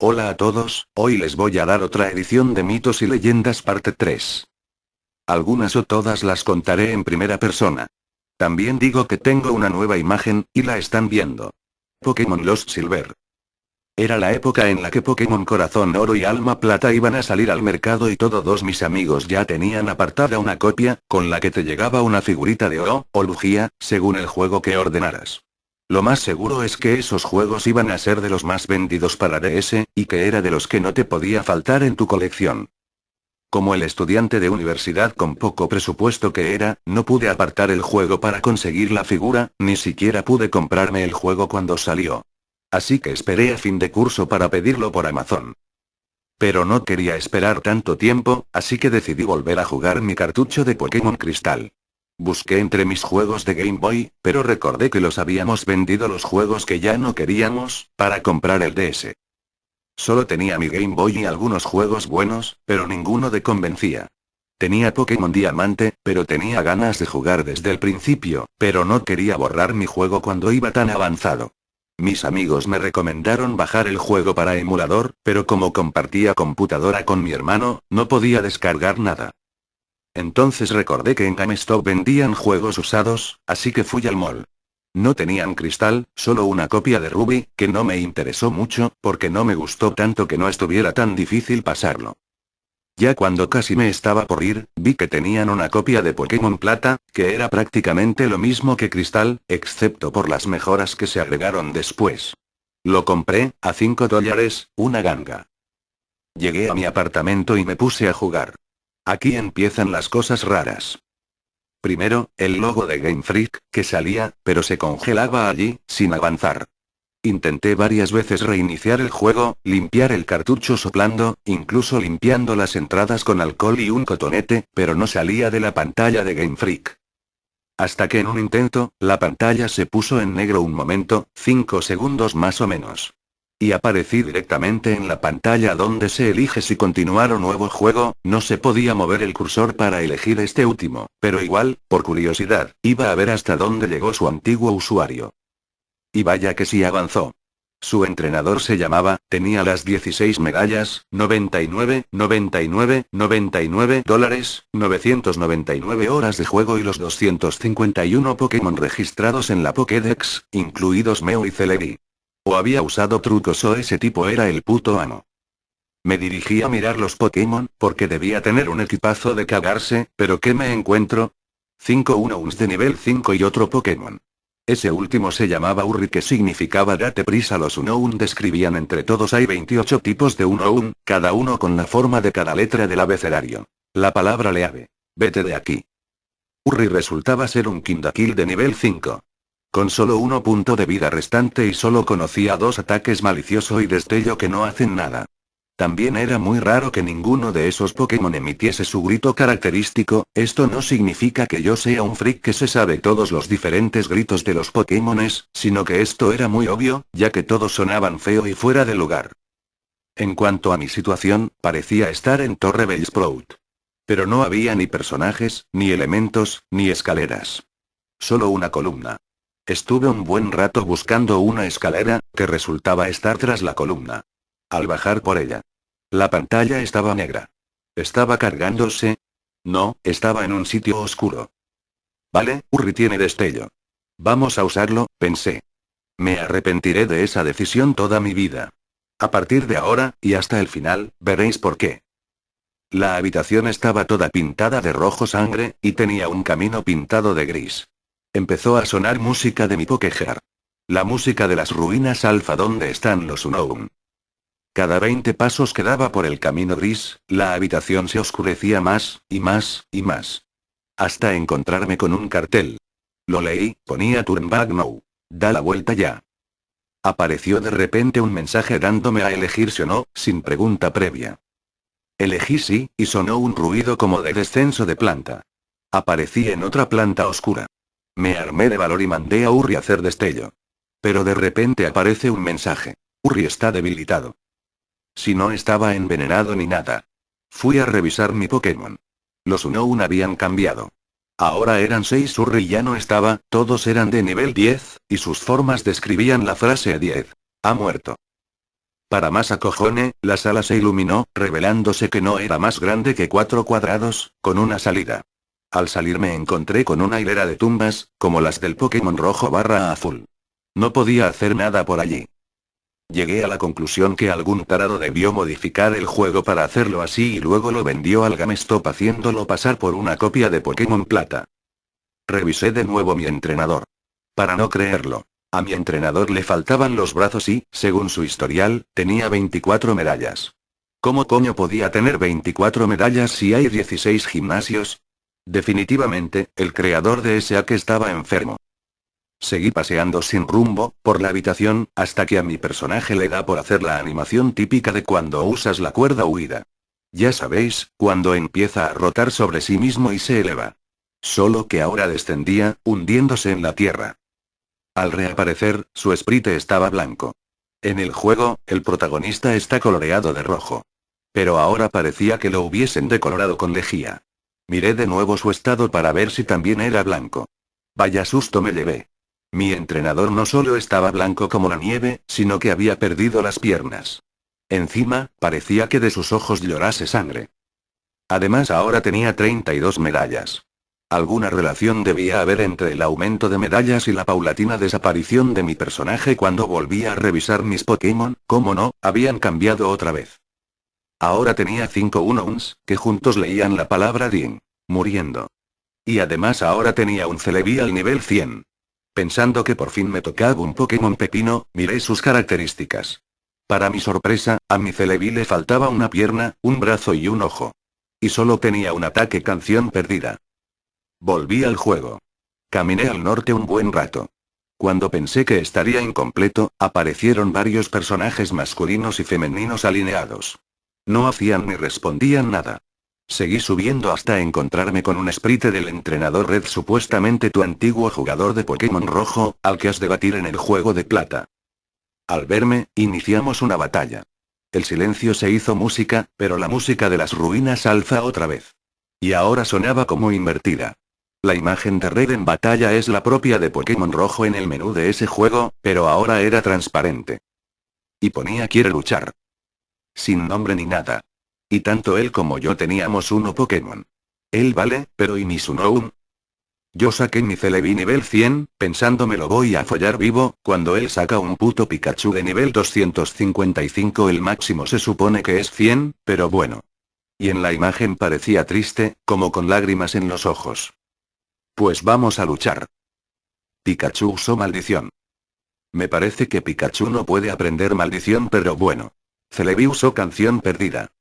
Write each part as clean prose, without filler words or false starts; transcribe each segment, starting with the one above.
Hola a todos, hoy les voy a dar otra edición de Mitos y Leyendas parte 3. Algunas o todas las contaré en primera persona. También digo que tengo una nueva imagen, y la están viendo. Pokémon Lost Silver. Era la época en la que Pokémon Corazón Oro y Alma Plata iban a salir al mercado y todos mis amigos ya tenían apartada una copia, con la que te llegaba una figurita de oro, o Lugia, según el juego que ordenaras. Lo más seguro es que esos juegos iban a ser de los más vendidos para DS, y que era de los que no te podía faltar en tu colección. Como el estudiante de universidad con poco presupuesto que era, no pude apartar el juego para conseguir la figura, ni siquiera pude comprarme el juego cuando salió. Así que esperé a fin de curso para pedirlo por Amazon. Pero no quería esperar tanto tiempo, así que decidí volver a jugar mi cartucho de Pokémon Cristal. Busqué entre mis juegos de Game Boy, pero recordé que los habíamos vendido los juegos que ya no queríamos, para comprar el DS. Solo tenía mi Game Boy y algunos juegos buenos, pero ninguno de convencía. Tenía Pokémon Diamante, pero tenía ganas de jugar desde el principio, pero no quería borrar mi juego cuando iba tan avanzado. Mis amigos me recomendaron bajar el juego para emulador, pero como compartía computadora con mi hermano, no podía descargar nada. Entonces recordé que en GameStop vendían juegos usados, así que fui al mall. No tenían Cristal, solo una copia de Ruby, que no me interesó mucho, porque no me gustó tanto que no estuviera tan difícil pasarlo. Ya cuando casi me estaba por ir, vi que tenían una copia de Pokémon Plata, que era prácticamente lo mismo que Cristal, excepto por las mejoras que se agregaron después. Lo compré, a $5, una ganga. Llegué a mi apartamento y me puse a jugar. Aquí empiezan las cosas raras. Primero, el logo de Game Freak, que salía, pero se congelaba allí, sin avanzar. Intenté varias veces reiniciar el juego, limpiar el cartucho soplando, incluso limpiando las entradas con alcohol y un cotonete, pero no salía de la pantalla de Game Freak. Hasta que en un intento, la pantalla se puso en negro un momento, 5 segundos más o menos. Y aparecí directamente en la pantalla donde se elige si continuar o nuevo juego, no se podía mover el cursor para elegir este último, pero igual, por curiosidad, iba a ver hasta dónde llegó su antiguo usuario. Y vaya que sí avanzó. Su entrenador se llamaba, tenía las 16 medallas, 99, 99, 99 dólares, 999 horas de juego y los 251 Pokémon registrados en la Pokédex, incluidos Mew y Celebi. O había usado trucos o ese tipo era el puto amo. Me dirigí a mirar los Pokémon, porque debía tener un equipazo de cagarse, pero ¿qué me encuentro? 5 Unowns de nivel 5 y otro Pokémon. Ese último se llamaba Urri, que significaba date prisa. Los Unown describían entre todos hay 28 tipos de Unown, cada uno con la forma de cada letra del abecedario. La palabra leave. Vete de aquí. Urri resultaba ser un Kindakill de nivel 5. Con solo 1 punto de vida restante y solo conocía 2 ataques malicioso y destello que no hacen nada. También era muy raro que ninguno de esos Pokémon emitiese su grito característico. Esto no significa que yo sea un freak que se sabe todos los diferentes gritos de los Pokémones, sino que esto era muy obvio, ya que todos sonaban feo y fuera de lugar. En cuanto a mi situación, parecía estar en Torre Bellsprout. Pero no había ni personajes, ni elementos, ni escaleras. Solo una columna. Estuve un buen rato buscando una escalera, que resultaba estar tras la columna. Al bajar por ella, la pantalla estaba negra. ¿Estaba cargándose? No, estaba en un sitio oscuro. Vale, Urri tiene destello. Vamos a usarlo, pensé. Me arrepentiré de esa decisión toda mi vida. A partir de ahora, y hasta el final, veréis por qué. La habitación estaba toda pintada de rojo sangre, y tenía un camino pintado de gris. Empezó a sonar música de mi Pokéjar. La música de las ruinas alfa donde están los Unown. Cada 20 pasos que daba por el camino gris, la habitación se oscurecía más, y más, y más. Hasta encontrarme con un cartel. Lo leí, ponía Turn back now. Da la vuelta ya. Apareció de repente un mensaje dándome a elegir sí o no, sin pregunta previa. Elegí sí, y sonó un ruido como de descenso de planta. Aparecí en otra planta oscura. Me armé de valor y mandé a Urri a hacer destello. Pero de repente aparece un mensaje. Urri está debilitado. Si no estaba envenenado ni nada. Fui a revisar mi Pokémon. Los Unown habían cambiado. Ahora eran 6. Urri ya no estaba, todos eran de nivel 10, y sus formas describían la frase 10. Ha muerto. Para más acojone, la sala se iluminó, revelándose que no era más grande que 4 cuadrados, con una salida. Al salir me encontré con una hilera de tumbas, como las del Pokémon rojo/azul. No podía hacer nada por allí. Llegué a la conclusión que algún tarado debió modificar el juego para hacerlo así y luego lo vendió al GameStop haciéndolo pasar por una copia de Pokémon Plata. Revisé de nuevo mi entrenador. Para no creerlo. A mi entrenador le faltaban los brazos y, según su historial, tenía 24 medallas. ¿Cómo coño podía tener 24 medallas si hay 16 gimnasios? Definitivamente, el creador de ese hack estaba enfermo. Seguí paseando sin rumbo, por la habitación, hasta que a mi personaje le da por hacer la animación típica de cuando usas la cuerda huida. Ya sabéis, cuando empieza a rotar sobre sí mismo y se eleva. Solo que ahora descendía, hundiéndose en la tierra. Al reaparecer, su sprite estaba blanco. En el juego, el protagonista está coloreado de rojo. Pero ahora parecía que lo hubiesen decolorado con lejía. Miré de nuevo su estado para ver si también era blanco. Vaya susto me llevé. Mi entrenador no solo estaba blanco como la nieve, sino que había perdido las piernas. Encima, parecía que de sus ojos llorase sangre. Además ahora tenía 32 medallas. Alguna relación debía haber entre el aumento de medallas y la paulatina desaparición de mi personaje cuando volví a revisar mis Pokémon, como no, habían cambiado otra vez. Ahora tenía 5 Unowns, que juntos leían la palabra Din, muriendo. Y además ahora tenía un Celebi al nivel 100. Pensando que por fin me tocaba un Pokémon pepino, miré sus características. Para mi sorpresa, a mi Celebi le faltaba una pierna, un brazo y un ojo. Y solo tenía un ataque canción perdida. Volví al juego. Caminé al norte un buen rato. Cuando pensé que estaría incompleto, aparecieron varios personajes masculinos y femeninos alineados. No hacían ni respondían nada. Seguí subiendo hasta encontrarme con un sprite del entrenador Red, supuestamente tu antiguo jugador de Pokémon rojo, al que has de batir en el juego de plata. Al verme, iniciamos una batalla. El silencio se hizo música, pero la música de las ruinas alza otra vez. Y ahora sonaba como invertida. La imagen de Red en batalla es la propia de Pokémon rojo en el menú de ese juego, pero ahora era transparente. Y ponía quiere luchar. Sin nombre ni nada. Y tanto él como yo teníamos uno Pokémon. Él vale, pero ¿y mi Sunoun? Yo saqué mi Celebi nivel 100, pensando me lo voy a follar vivo, cuando él saca un puto Pikachu de nivel 255, el máximo se supone que es 100, pero bueno. Y en la imagen parecía triste, como con lágrimas en los ojos. Pues vamos a luchar. Pikachu usó maldición. Me parece que Pikachu no puede aprender maldición, pero bueno. Celebi usó canción perdida.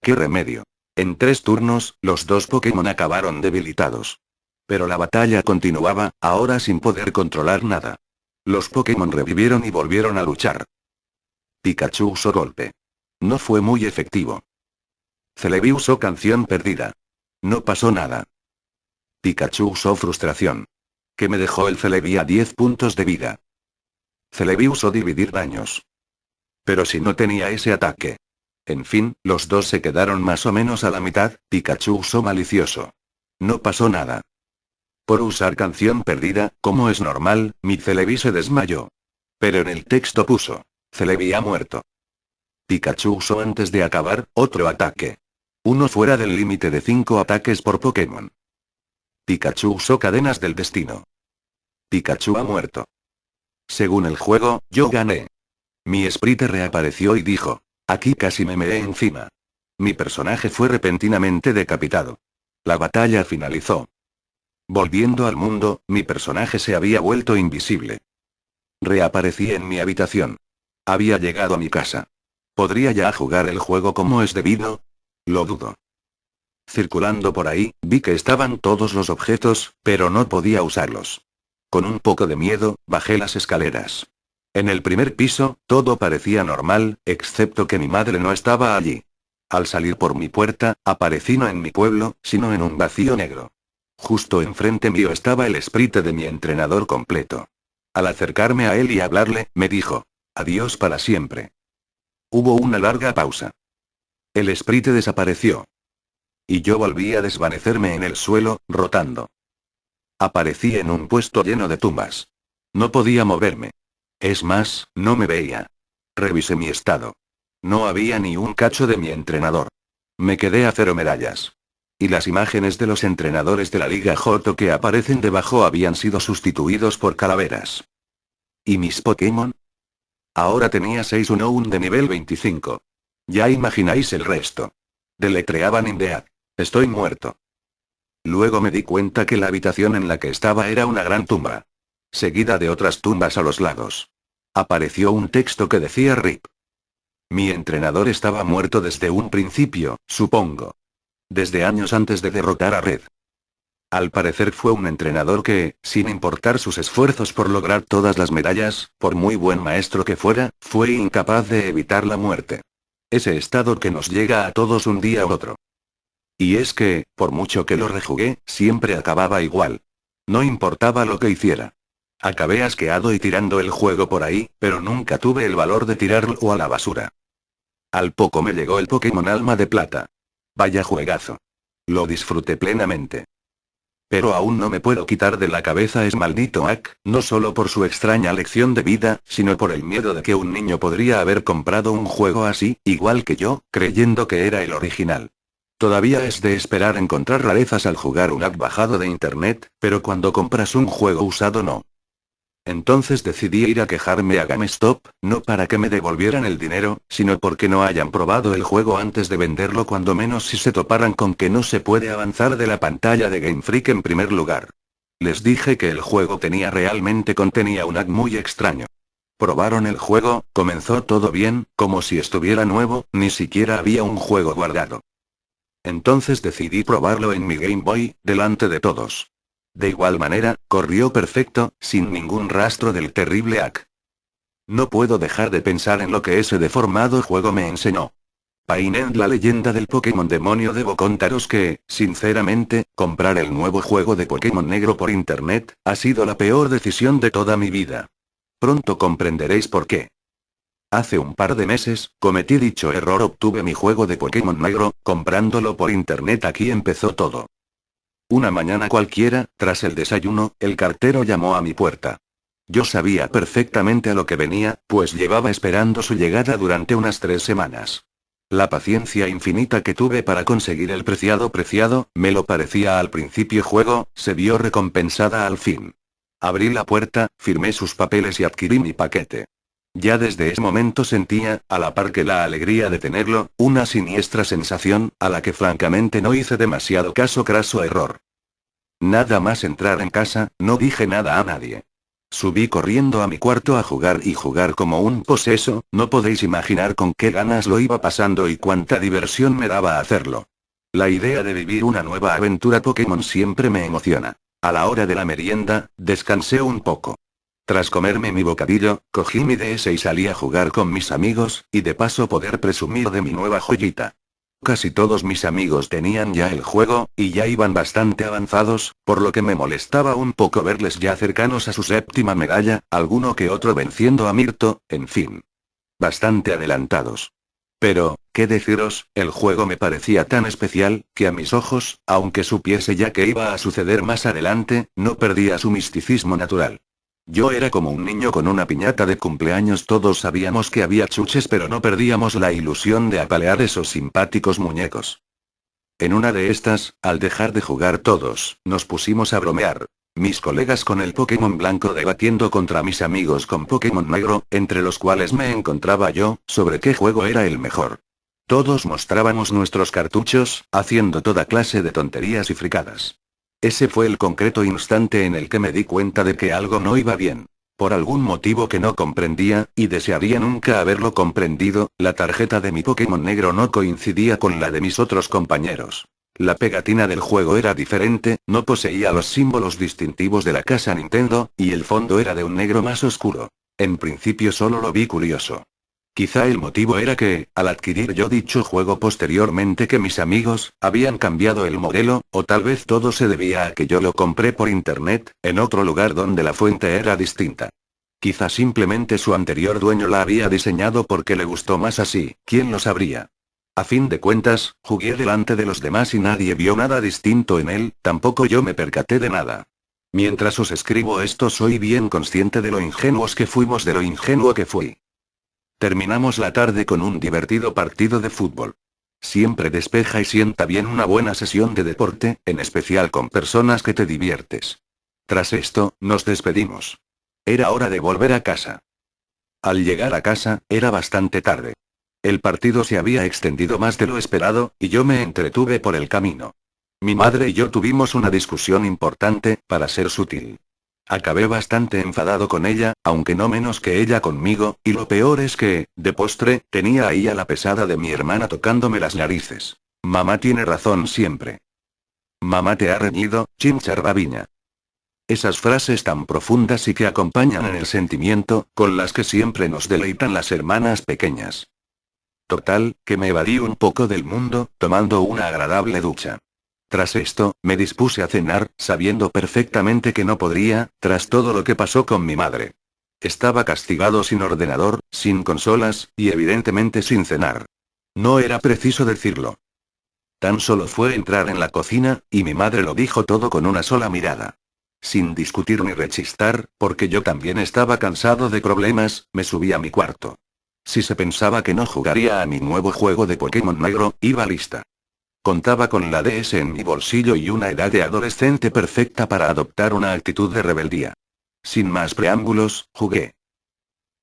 ¡Qué remedio! En 3 turnos, los 2 Pokémon acabaron debilitados. Pero la batalla continuaba, ahora sin poder controlar nada. Los Pokémon revivieron y volvieron a luchar. Pikachu usó golpe. No fue muy efectivo. Celebi usó canción perdida. No pasó nada. Pikachu usó frustración. Que me dejó el Celebi a 10 puntos de vida. Celebi usó dividir daños. Pero si no tenía ese ataque. En fin, los dos se quedaron más o menos a la mitad. Pikachu usó malicioso. No pasó nada. Por usar canción perdida, como es normal, mi Celebi se desmayó. Pero en el texto puso, Celebi ha muerto. Pikachu usó antes de acabar, otro ataque. Uno fuera del límite de 5 ataques por Pokémon. Pikachu usó cadenas del destino. Pikachu ha muerto. Según el juego, yo gané. Mi sprite reapareció y dijo, aquí casi me meé encima. Mi personaje fue repentinamente decapitado. La batalla finalizó. Volviendo al mundo, mi personaje se había vuelto invisible. Reaparecí en mi habitación. Había llegado a mi casa. ¿Podría ya jugar el juego como es debido? Lo dudo. Circulando por ahí, vi que estaban todos los objetos, pero no podía usarlos. Con un poco de miedo, bajé las escaleras. En el primer piso, todo parecía normal, excepto que mi madre no estaba allí. Al salir por mi puerta, aparecí no en mi pueblo, sino en un vacío negro. Justo enfrente mío estaba el sprite de mi entrenador completo. Al acercarme a él y hablarle, me dijo, adiós para siempre. Hubo una larga pausa. El sprite desapareció. Y yo volví a desvanecerme en el suelo, rotando. Aparecí en un puesto lleno de tumbas. No podía moverme. Es más, no me veía. Revisé mi estado. No había ni un cacho de mi entrenador. Me quedé a 0 medallas. Y las imágenes de los entrenadores de la Liga Johto que aparecen debajo habían sido sustituidos por calaveras. ¿Y mis Pokémon? Ahora tenía 6-1-1 de nivel 25. Ya imagináis el resto. Deletreaban Indead. Estoy muerto. Luego me di cuenta que la habitación en la que estaba era una gran tumba. Seguida de otras tumbas a los lados. Apareció un texto que decía RIP. Mi entrenador estaba muerto desde un principio, supongo. Desde años antes de derrotar a Red. Al parecer fue un entrenador que, sin importar sus esfuerzos por lograr todas las medallas, por muy buen maestro que fuera, fue incapaz de evitar la muerte. Ese estado que nos llega a todos un día u otro. Y es que, por mucho que lo rejugué, siempre acababa igual. No importaba lo que hiciera. Acabé asqueado y tirando el juego por ahí, pero nunca tuve el valor de tirarlo a la basura. Al poco me llegó el Pokémon Alma de Plata. Vaya juegazo. Lo disfruté plenamente. Pero aún no me puedo quitar de la cabeza ese maldito Ak, no solo por su extraña lección de vida, sino por el miedo de que un niño podría haber comprado un juego así, igual que yo, creyendo que era el original. Todavía es de esperar encontrar rarezas al jugar un Ak bajado de internet, pero cuando compras un juego usado no. Entonces decidí ir a quejarme a GameStop, no para que me devolvieran el dinero, sino porque no hayan probado el juego antes de venderlo, cuando menos si se toparan con que no se puede avanzar de la pantalla de Game Freak en primer lugar. Les dije que el juego contenía un hack muy extraño. Probaron el juego, comenzó todo bien, como si estuviera nuevo, ni siquiera había un juego guardado. Entonces decidí probarlo en mi Game Boy, delante de todos. De igual manera, corrió perfecto, sin ningún rastro del terrible hack. No puedo dejar de pensar en lo que ese deformado juego me enseñó. Painted, la leyenda del Pokémon demonio. Debo contaros que, sinceramente, comprar el nuevo juego de Pokémon Negro por internet, ha sido la peor decisión de toda mi vida. Pronto comprenderéis por qué. Hace un par de meses, cometí dicho error, obtuve mi juego de Pokémon Negro, comprándolo por internet. Aquí empezó todo. Una mañana cualquiera, tras el desayuno, el cartero llamó a mi puerta. Yo sabía perfectamente a lo que venía, pues llevaba esperando su llegada durante unas 3 semanas. La paciencia infinita que tuve para conseguir el preciado, me lo parecía al principio juego, se vio recompensada al fin. Abrí la puerta, firmé sus papeles y adquirí mi paquete. Ya desde ese momento sentía, a la par que la alegría de tenerlo, una siniestra sensación, a la que francamente no hice demasiado caso. Craso error. Nada más entrar en casa, no dije nada a nadie. Subí corriendo a mi cuarto a jugar y jugar como un poseso, no podéis imaginar con qué ganas lo iba pasando y cuánta diversión me daba hacerlo. La idea de vivir una nueva aventura Pokémon siempre me emociona. A la hora de la merienda, descansé un poco. Tras comerme mi bocadillo, cogí mi DS y salí a jugar con mis amigos, y de paso poder presumir de mi nueva joyita. Casi todos mis amigos tenían ya el juego, y ya iban bastante avanzados, por lo que me molestaba un poco verles ya cercanos a su 7ª medalla, alguno que otro venciendo a Mirto, en fin. Bastante adelantados. Pero, ¿qué deciros? El juego me parecía tan especial, que a mis ojos, aunque supiese ya que iba a suceder más adelante, no perdía su misticismo natural. Yo era como un niño con una piñata de cumpleaños, todos sabíamos que había chuches pero no perdíamos la ilusión de apalear esos simpáticos muñecos. En una de estas, al dejar de jugar todos, nos pusimos a bromear. Mis colegas con el Pokémon blanco debatiendo contra mis amigos con Pokémon negro, entre los cuales me encontraba yo, sobre qué juego era el mejor. Todos mostrábamos nuestros cartuchos, haciendo toda clase de tonterías y fricadas. Ese fue el concreto instante en el que me di cuenta de que algo no iba bien. Por algún motivo que no comprendía, y desearía nunca haberlo comprendido, la tarjeta de mi Pokémon negro no coincidía con la de mis otros compañeros. La pegatina del juego era diferente, no poseía los símbolos distintivos de la casa Nintendo, y el fondo era de un negro más oscuro. En principio solo lo vi curioso. Quizá el motivo era que, al adquirir yo dicho juego posteriormente que mis amigos, habían cambiado el modelo, o tal vez todo se debía a que yo lo compré por internet, en otro lugar donde la fuente era distinta. Quizá simplemente su anterior dueño la había diseñado porque le gustó más así, ¿quién lo sabría? A fin de cuentas, jugué delante de los demás y nadie vio nada distinto en él, tampoco yo me percaté de nada. Mientras os escribo esto soy bien consciente de lo ingenuos que fuimos, de lo ingenuo que fui. Terminamos la tarde con un divertido partido de fútbol. Siempre despeja y sienta bien una buena sesión de deporte, en especial con personas que te diviertes. Tras esto, nos despedimos. Era hora de volver a casa. Al llegar a casa, era bastante tarde. El partido se había extendido más de lo esperado, y yo me entretuve por el camino. Mi madre y yo tuvimos una discusión importante, para ser sutil. Acabé bastante enfadado con ella, aunque no menos que ella conmigo, y lo peor es que, de postre, tenía ahí a la pesada de mi hermana tocándome las narices. Mamá tiene razón siempre. Mamá te ha reñido, chinchar Esas frases tan profundas y que acompañan en el sentimiento, con las que siempre nos deleitan las hermanas pequeñas. Total, que me evadí un poco del mundo, tomando una agradable ducha. Tras esto, me dispuse a cenar, sabiendo perfectamente que no podría, tras todo lo que pasó con mi madre. Estaba castigado sin ordenador, sin consolas, y evidentemente sin cenar. No era preciso decirlo. Tan solo fue entrar en la cocina, y mi madre lo dijo todo con una sola mirada. Sin discutir ni rechistar, porque yo también estaba cansado de problemas, me subí a mi cuarto. Si se pensaba que no jugaría a mi nuevo juego de Pokémon negro, iba lista. Contaba con la DS en mi bolsillo y una edad de adolescente perfecta para adoptar una actitud de rebeldía. Sin más preámbulos, jugué.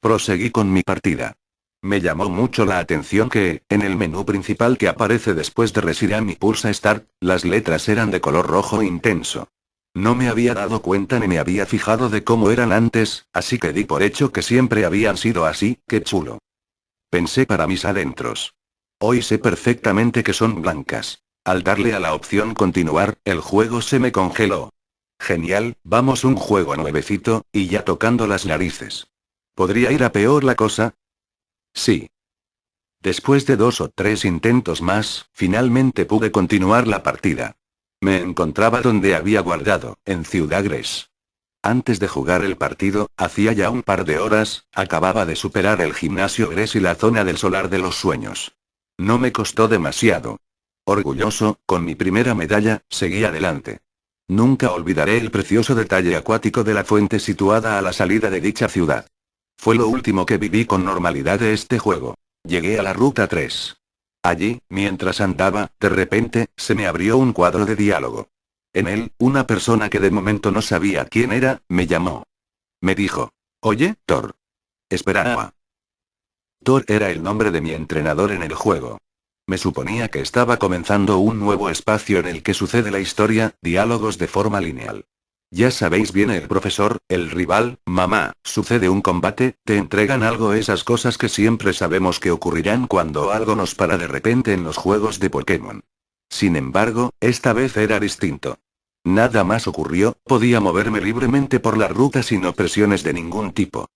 Proseguí con mi partida. Me llamó mucho la atención que, en el menú principal que aparece después de Resident y pulsa Start, las letras eran de color rojo intenso. No me había dado cuenta ni me había fijado de cómo eran antes, así que di por hecho que siempre habían sido así. ¡Qué chulo! Pensé para mis adentros. Hoy sé perfectamente que son blancas. Al darle a la opción continuar, el juego se me congeló. Genial, vamos un juego nuevecito, y ya tocando las narices. ¿Podría ir a peor la cosa? Sí. Después de 2 o 3 intentos más, finalmente pude continuar la partida. Me encontraba donde había guardado, en Ciudad Gres. Antes de jugar el partido, hacía ya un par de horas, acababa de superar el gimnasio Gres y la zona del solar de los sueños. No me costó demasiado. Orgulloso, con mi primera medalla, seguí adelante. Nunca olvidaré el precioso detalle acuático de la fuente situada a la salida de dicha ciudad. Fue lo último que viví con normalidad de este juego. Llegué a la ruta 3. Allí, mientras andaba, de repente, se me abrió un cuadro de diálogo. En él, una persona que de momento no sabía quién era, me llamó. Me dijo: Oye, Thor. Espera. Thor era el nombre de mi entrenador en el juego. Me suponía que estaba comenzando un nuevo espacio en el que sucede la historia, diálogos de forma lineal. Ya sabéis, viene el profesor, el rival, mamá, sucede un combate, te entregan algo, esas cosas que siempre sabemos que ocurrirán cuando algo nos para de repente en los juegos de Pokémon. Sin embargo, esta vez era distinto. Nada más ocurrió, podía moverme libremente por la ruta sin opresiones de ningún tipo.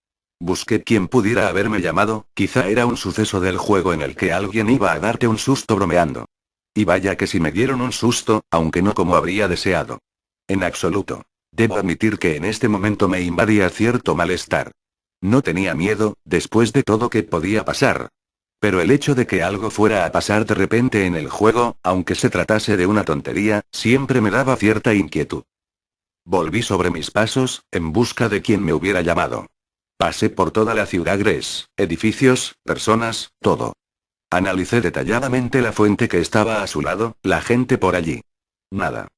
Busqué quien pudiera haberme llamado, quizá era un suceso del juego en el que alguien iba a darte un susto bromeando. Y vaya que si me dieron un susto, aunque no como habría deseado. En absoluto. Debo admitir que en este momento me invadía cierto malestar. No tenía miedo, después de todo que podía pasar. Pero el hecho de que algo fuera a pasar de repente en el juego, aunque se tratase de una tontería, siempre me daba cierta inquietud. Volví sobre mis pasos, en busca de quien me hubiera llamado. Pasé por toda la ciudad Gres, edificios, personas, todo. Analicé detalladamente la fuente que estaba a su lado, la gente por allí. Nada.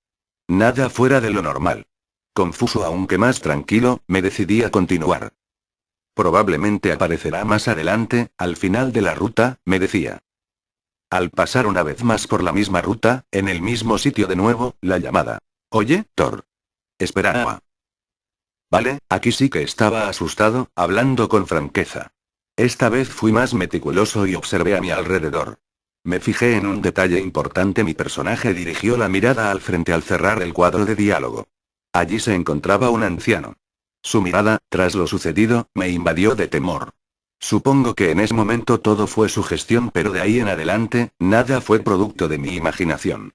Nada fuera de lo normal. Confuso aunque más tranquilo, me decidí a continuar. Probablemente aparecerá más adelante, al final de la ruta, me decía. Al pasar una vez más por la misma ruta, en el mismo sitio de nuevo, la llamada. Oye, Thor. Espera. Vale, aquí sí que estaba asustado, hablando con franqueza. Esta vez fui más meticuloso y observé a mi alrededor. Me fijé en un detalle importante: mi personaje dirigió la mirada al frente al cerrar el cuadro de diálogo. Allí se encontraba un anciano. Su mirada, tras lo sucedido, me invadió de temor. Supongo que en ese momento todo fue sugestión, pero de ahí en adelante, nada fue producto de mi imaginación.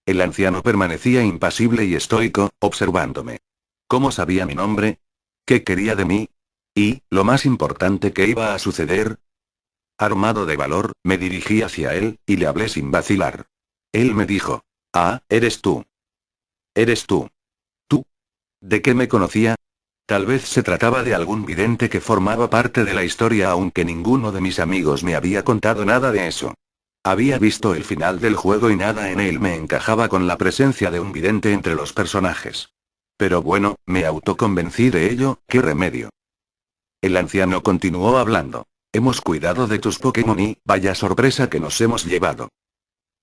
El anciano permanecía impasible y estoico, observándome. ¿Cómo sabía mi nombre? ¿Qué quería de mí? Y, lo más importante, ¿qué iba a suceder? Armado de valor, me dirigí hacia él, y le hablé sin vacilar. Él me dijo: Ah, eres tú. Eres tú. ¿Tú? ¿De qué me conocía? Tal vez se trataba de algún vidente que formaba parte de la historia, aunque ninguno de mis amigos me había contado nada de eso. Había visto el final del juego y nada en él me encajaba con la presencia de un vidente entre los personajes. Pero bueno, me autoconvencí de ello, ¿qué remedio? El anciano continuó hablando. Hemos cuidado de tus Pokémon y, vaya sorpresa que nos hemos llevado.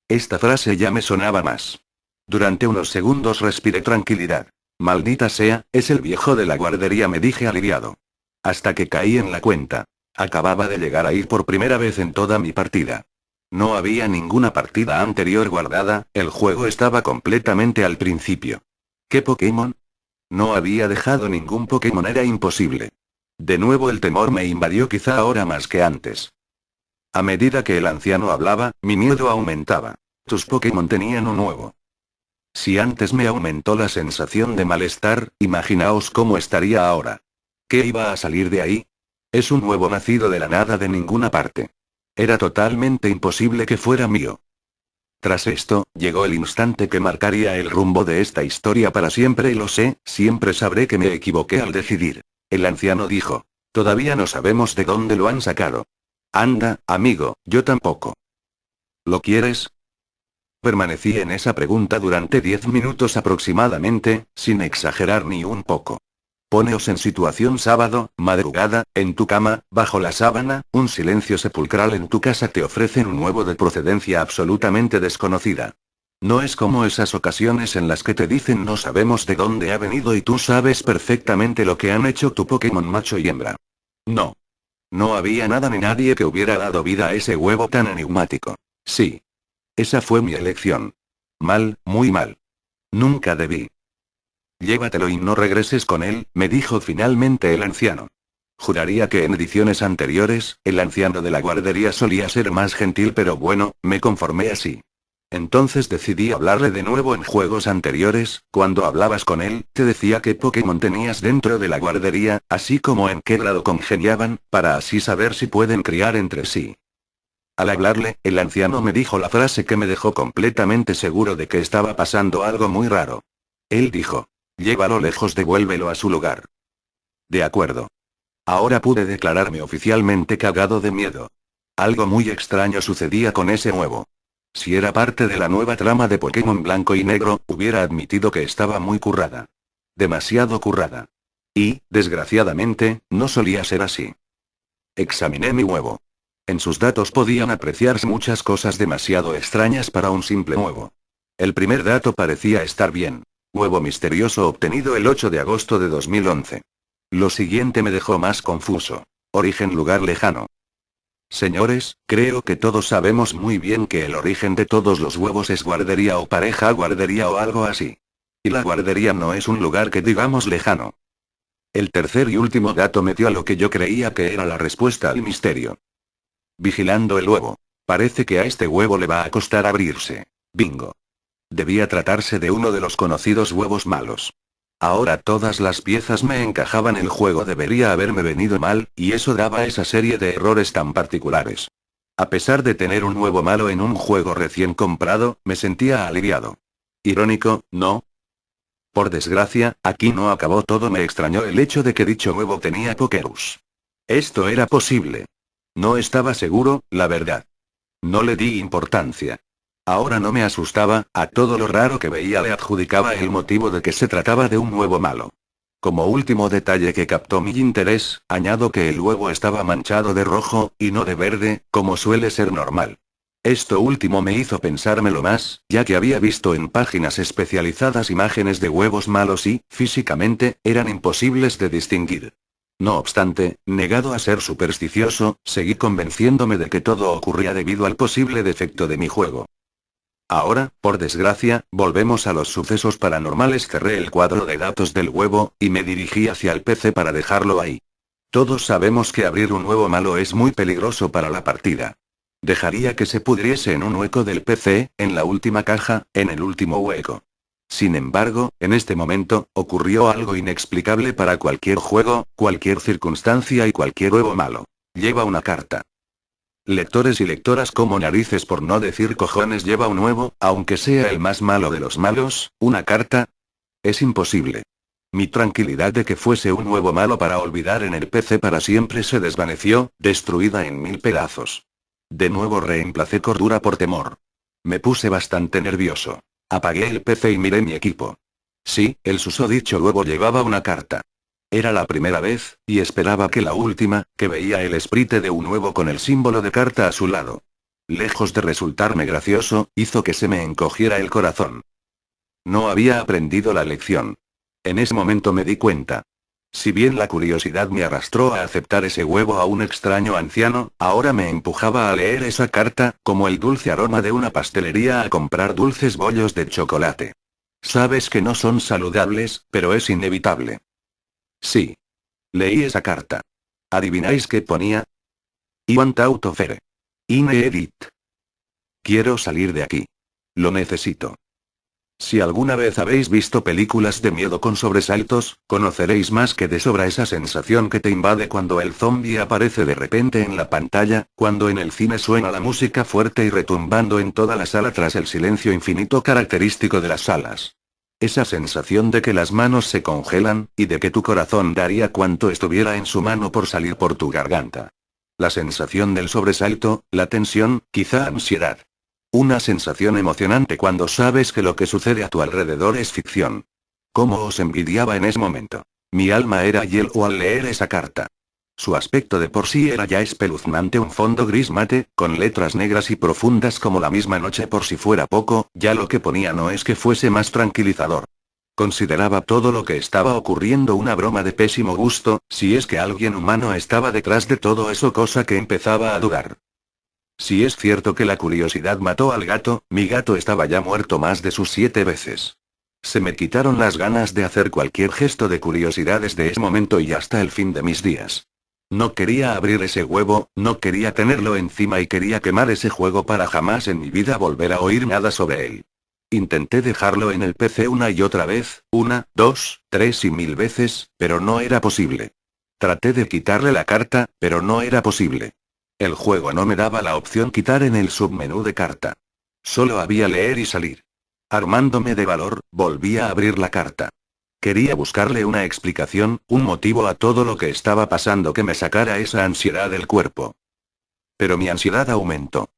Esta frase ya me sonaba más. Durante unos segundos respiré tranquilidad. Maldita sea, es el viejo de la guardería, me dije aliviado. Hasta que caí en la cuenta. Acababa de llegar ahí por primera vez en toda mi partida. No había ninguna partida anterior guardada, el juego estaba completamente al principio. ¿Qué Pokémon? No había dejado ningún Pokémon, era imposible. De nuevo el temor me invadió, quizá ahora más que antes. A medida que el anciano hablaba, mi miedo aumentaba. Tus Pokémon tenían un nuevo. Si antes me aumentó la sensación de malestar, imaginaos cómo estaría ahora. ¿Qué iba a salir de ahí? Es un nuevo nacido de la nada, de ninguna parte. Era totalmente imposible que fuera mío. Tras esto, llegó el instante que marcaría el rumbo de esta historia para siempre, y lo sé, siempre sabré que me equivoqué al decidir. El anciano dijo. Todavía no sabemos de dónde lo han sacado. Anda, amigo, yo tampoco. ¿Lo quieres? Permanecí en esa pregunta durante 10 minutos aproximadamente, sin exagerar ni un poco. Poneos en situación: sábado, madrugada, en tu cama, bajo la sábana, un silencio sepulcral en tu casa, te ofrecen un huevo de procedencia absolutamente desconocida. No es como esas ocasiones en las que te dicen no sabemos de dónde ha venido y tú sabes perfectamente lo que han hecho tu Pokémon macho y hembra. No. No había nada ni nadie que hubiera dado vida a ese huevo tan enigmático. Sí. Esa fue mi elección. Mal, muy mal. Nunca debí. Llévatelo y no regreses con él, me dijo finalmente el anciano. Juraría que en ediciones anteriores, el anciano de la guardería solía ser más gentil, pero bueno, me conformé así. Entonces decidí hablarle de nuevo. En juegos anteriores, cuando hablabas con él, te decía qué Pokémon tenías dentro de la guardería, así como en qué grado congeniaban, para así saber si pueden criar entre sí. Al hablarle, el anciano me dijo la frase que me dejó completamente seguro de que estaba pasando algo muy raro. Él dijo. Llévalo lejos, devuélvelo a su lugar. De acuerdo. Ahora pude declararme oficialmente cagado de miedo. Algo muy extraño sucedía con ese huevo. Si era parte de la nueva trama de Pokémon Blanco y Negro, hubiera admitido que estaba muy currada. Demasiado currada. Y, desgraciadamente, no solía ser así. Examiné mi huevo. En sus datos podían apreciarse muchas cosas demasiado extrañas para un simple huevo. El primer dato parecía estar bien. Huevo misterioso obtenido el 8 de agosto de 2011. Lo siguiente me dejó más confuso. Origen: lugar lejano. Señores, creo que todos sabemos muy bien que el origen de todos los huevos es guardería o pareja guardería o algo así. Y la guardería no es un lugar que digamos lejano. El tercer y último dato me dio a lo que yo creía que era la respuesta al misterio. Vigilando el huevo. Parece que a este huevo le va a costar abrirse. Bingo. Debía tratarse de uno de los conocidos huevos malos. Ahora todas las piezas me encajaban, el juego debería haberme venido mal, y eso daba esa serie de errores tan particulares. A pesar de tener un huevo malo en un juego recién comprado, me sentía aliviado. Irónico, ¿no? Por desgracia, aquí no acabó todo. Me extrañó el hecho de que dicho huevo tenía Pokerus. ¿Esto era posible? No estaba seguro, la verdad. No le di importancia. Ahora no me asustaba, a todo lo raro que veía le adjudicaba el motivo de que se trataba de un huevo malo. Como último detalle que captó mi interés, añado que el huevo estaba manchado de rojo, y no de verde, como suele ser normal. Esto último me hizo pensármelo más, ya que había visto en páginas especializadas imágenes de huevos malos y, físicamente, eran imposibles de distinguir. No obstante, negado a ser supersticioso, seguí convenciéndome de que todo ocurría debido al posible defecto de mi juego. Ahora, por desgracia, volvemos a los sucesos paranormales. Cerré el cuadro de datos del huevo, y me dirigí hacia el PC para dejarlo ahí. Todos sabemos que abrir un huevo malo es muy peligroso para la partida. Dejaría que se pudriese en un hueco del PC, en la última caja, en el último hueco. Sin embargo, en este momento, ocurrió algo inexplicable para cualquier juego, cualquier circunstancia y cualquier huevo malo. Lleva una carta. Lectores y lectoras, como narices por no decir cojones lleva un huevo, aunque sea el más malo de los malos, una carta? Es imposible. Mi tranquilidad de que fuese un huevo malo para olvidar en el PC para siempre se desvaneció, destruida en mil pedazos. De nuevo reemplacé cordura por temor. Me puse bastante nervioso. Apagué el PC y miré mi equipo. Sí, el susodicho huevo llevaba una carta. Era la primera vez, y esperaba que la última, que veía el sprite de un huevo con el símbolo de carta a su lado. Lejos de resultarme gracioso, hizo que se me encogiera el corazón. No había aprendido la lección. En ese momento me di cuenta. Si bien la curiosidad me arrastró a aceptar ese huevo a un extraño anciano, ahora me empujaba a leer esa carta, como el dulce aroma de una pastelería a comprar dulces bollos de chocolate. Sabes que no son saludables, pero es inevitable. Sí. Leí esa carta. ¿Adivináis qué ponía? I want out of here. Ineedit. Quiero salir de aquí. Lo necesito. Si alguna vez habéis visto películas de miedo con sobresaltos, conoceréis más que de sobra esa sensación que te invade cuando el zombie aparece de repente en la pantalla, cuando en el cine suena la música fuerte y retumbando en toda la sala tras el silencio infinito característico de las salas. Esa sensación de que las manos se congelan, y de que tu corazón daría cuanto estuviera en su mano por salir por tu garganta. La sensación del sobresalto, la tensión, quizá ansiedad. Una sensación emocionante cuando sabes que lo que sucede a tu alrededor es ficción. ¿Cómo os envidiaba en ese momento? Mi alma era hielo al leer esa carta. Su aspecto de por sí era ya espeluznante, un fondo gris mate, con letras negras y profundas como la misma noche. Por si fuera poco, ya lo que ponía no es que fuese más tranquilizador. Consideraba todo lo que estaba ocurriendo una broma de pésimo gusto, si es que alguien humano estaba detrás de todo eso, cosa que empezaba a dudar. Si es cierto que la curiosidad mató al gato, mi gato estaba ya muerto más de sus 7 veces. Se me quitaron las ganas de hacer cualquier gesto de curiosidad desde ese momento y hasta el fin de mis días. No quería abrir ese huevo, no quería tenerlo encima y quería quemar ese juego para jamás en mi vida volver a oír nada sobre él. Intenté dejarlo en el PC una y otra vez, 1, 2, 3 y 1000 veces, pero no era posible. Traté de quitarle la carta, pero no era posible. El juego no me daba la opción quitar en el submenú de carta. Solo había leer y salir. Armándome de valor, volví a abrir la carta. Quería buscarle una explicación, un motivo a todo lo que estaba pasando que me sacara esa ansiedad del cuerpo. Pero mi ansiedad aumentó.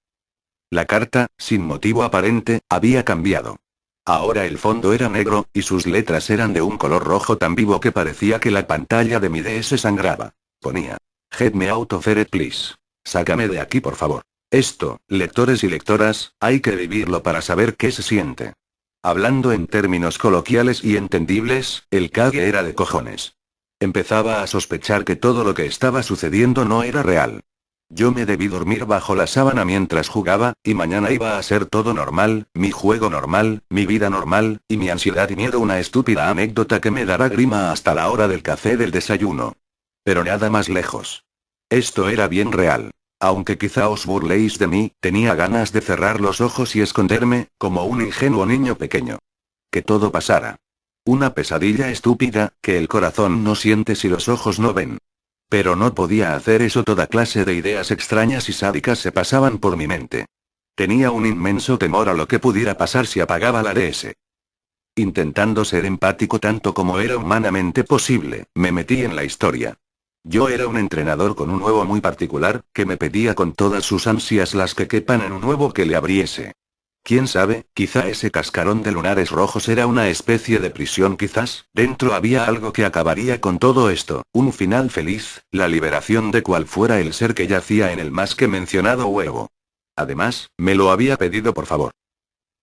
La carta, sin motivo aparente, había cambiado. Ahora el fondo era negro, y sus letras eran de un color rojo tan vivo que parecía que la pantalla de mi DS sangraba. Ponía: "Get me out of here, please". Sácame de aquí, por favor. Esto, lectores y lectoras, hay que vivirlo para saber qué se siente. Hablando en términos coloquiales y entendibles, el cague era de cojones. Empezaba a sospechar que todo lo que estaba sucediendo no era real. Yo me debí dormir bajo la sábana mientras jugaba, y mañana iba a ser todo normal, mi juego normal, mi vida normal, y mi ansiedad y miedo una estúpida anécdota que me dará grima hasta la hora del café del desayuno. Pero nada más lejos. Esto era bien real. Aunque quizá os burléis de mí, tenía ganas de cerrar los ojos y esconderme, como un ingenuo niño pequeño. Que todo pasara. Una pesadilla estúpida, que el corazón no siente si los ojos no ven. Pero no podía hacer eso, toda clase de ideas extrañas y sádicas se pasaban por mi mente. Tenía un inmenso temor a lo que pudiera pasar si apagaba la DS. Intentando ser empático tanto como era humanamente posible, me metí en la historia. Yo era un entrenador con un huevo muy particular, que me pedía con todas sus ansias las que quepan en un huevo que le abriese. Quién sabe, quizá ese cascarón de lunares rojos era una especie de prisión, quizás, dentro había algo que acabaría con todo esto, un final feliz, la liberación de cual fuera el ser que yacía en el más que mencionado huevo. Además, me lo había pedido por favor.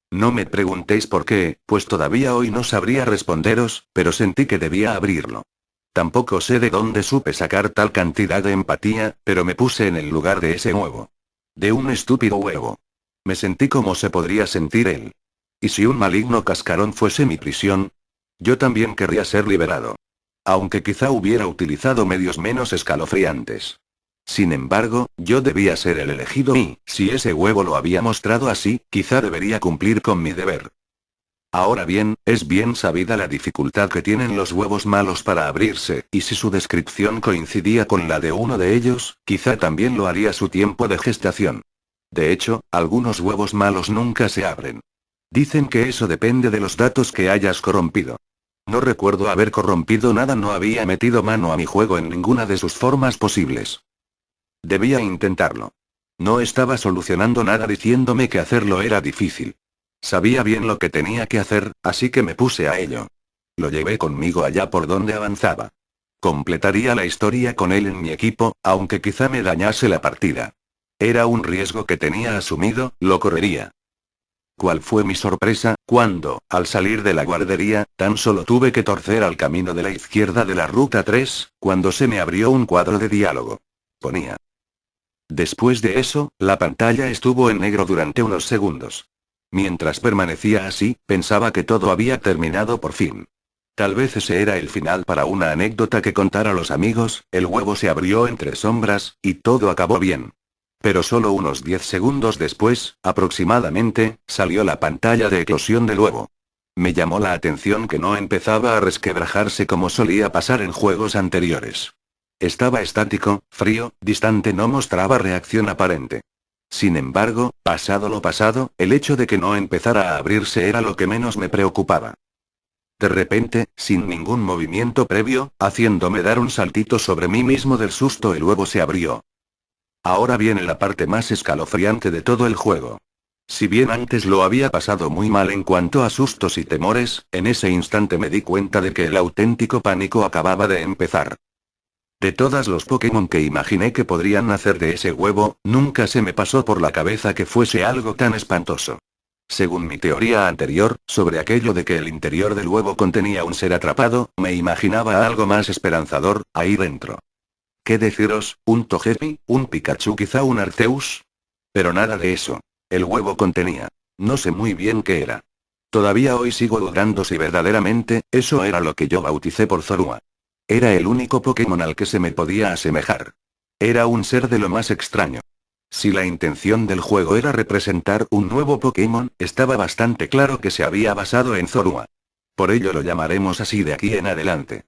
No me preguntéis por qué, pues todavía hoy no sabría responderos, pero sentí que debía abrirlo. Tampoco sé de dónde supe sacar tal cantidad de empatía, pero me puse en el lugar de ese huevo. De un estúpido huevo. Me sentí como se podría sentir él. ¿Y si un maligno cascarón fuese mi prisión? Yo también querría ser liberado. Aunque quizá hubiera utilizado medios menos escalofriantes. Sin embargo, yo debía ser el elegido y, si ese huevo lo había mostrado así, quizá debería cumplir con mi deber. Ahora bien, es bien sabida la dificultad que tienen los huevos malos para abrirse, y si su descripción coincidía con la de uno de ellos, quizá también lo haría su tiempo de gestación. De hecho, algunos huevos malos nunca se abren. Dicen que eso depende de los datos que hayas corrompido. No recuerdo haber corrompido nada, no había metido mano a mi juego en ninguna de sus formas posibles. Debía intentarlo. No estaba solucionando nada diciéndome que hacerlo era difícil. Sabía bien lo que tenía que hacer, así que me puse a ello. Lo llevé conmigo allá por donde avanzaba. Completaría la historia con él en mi equipo, aunque quizá me dañase la partida. Era un riesgo que tenía asumido, lo correría. ¿Cuál fue mi sorpresa, cuando, al salir de la guardería, tan solo tuve que torcer al camino de la izquierda de la ruta 3, cuando se me abrió un cuadro de diálogo? Ponía. Después de eso, la pantalla estuvo en negro durante unos segundos. Mientras permanecía así, pensaba que todo había terminado por fin. Tal vez ese era el final para una anécdota que contar a los amigos. El huevo se abrió entre sombras, y todo acabó bien. Pero solo unos 10 segundos después, aproximadamente, salió la pantalla de eclosión del huevo. Me llamó la atención que no empezaba a resquebrajarse como solía pasar en juegos anteriores. Estaba estático, frío, distante, no mostraba reacción aparente. Sin embargo, pasado lo pasado, el hecho de que no empezara a abrirse era lo que menos me preocupaba. De repente, sin ningún movimiento previo, haciéndome dar un saltito sobre mí mismo del susto, el huevo se abrió. Ahora viene la parte más escalofriante de todo el juego. Si bien antes lo había pasado muy mal en cuanto a sustos y temores, en ese instante me di cuenta de que el auténtico pánico acababa de empezar. De todos los Pokémon que imaginé que podrían nacer de ese huevo, nunca se me pasó por la cabeza que fuese algo tan espantoso. Según mi teoría anterior, sobre aquello de que el interior del huevo contenía un ser atrapado, me imaginaba algo más esperanzador, ahí dentro. ¿Qué deciros? ¿Un Togepi? ¿Un Pikachu? ¿Quizá un Arceus? Pero nada de eso. El huevo contenía. No sé muy bien qué era. Todavía hoy sigo dudando si verdaderamente, eso era lo que yo bauticé por Zorua. Era el único Pokémon al que se me podía asemejar. Era un ser de lo más extraño. Si la intención del juego era representar un nuevo Pokémon, estaba bastante claro que se había basado en Zorua. Por ello lo llamaremos así de aquí en adelante.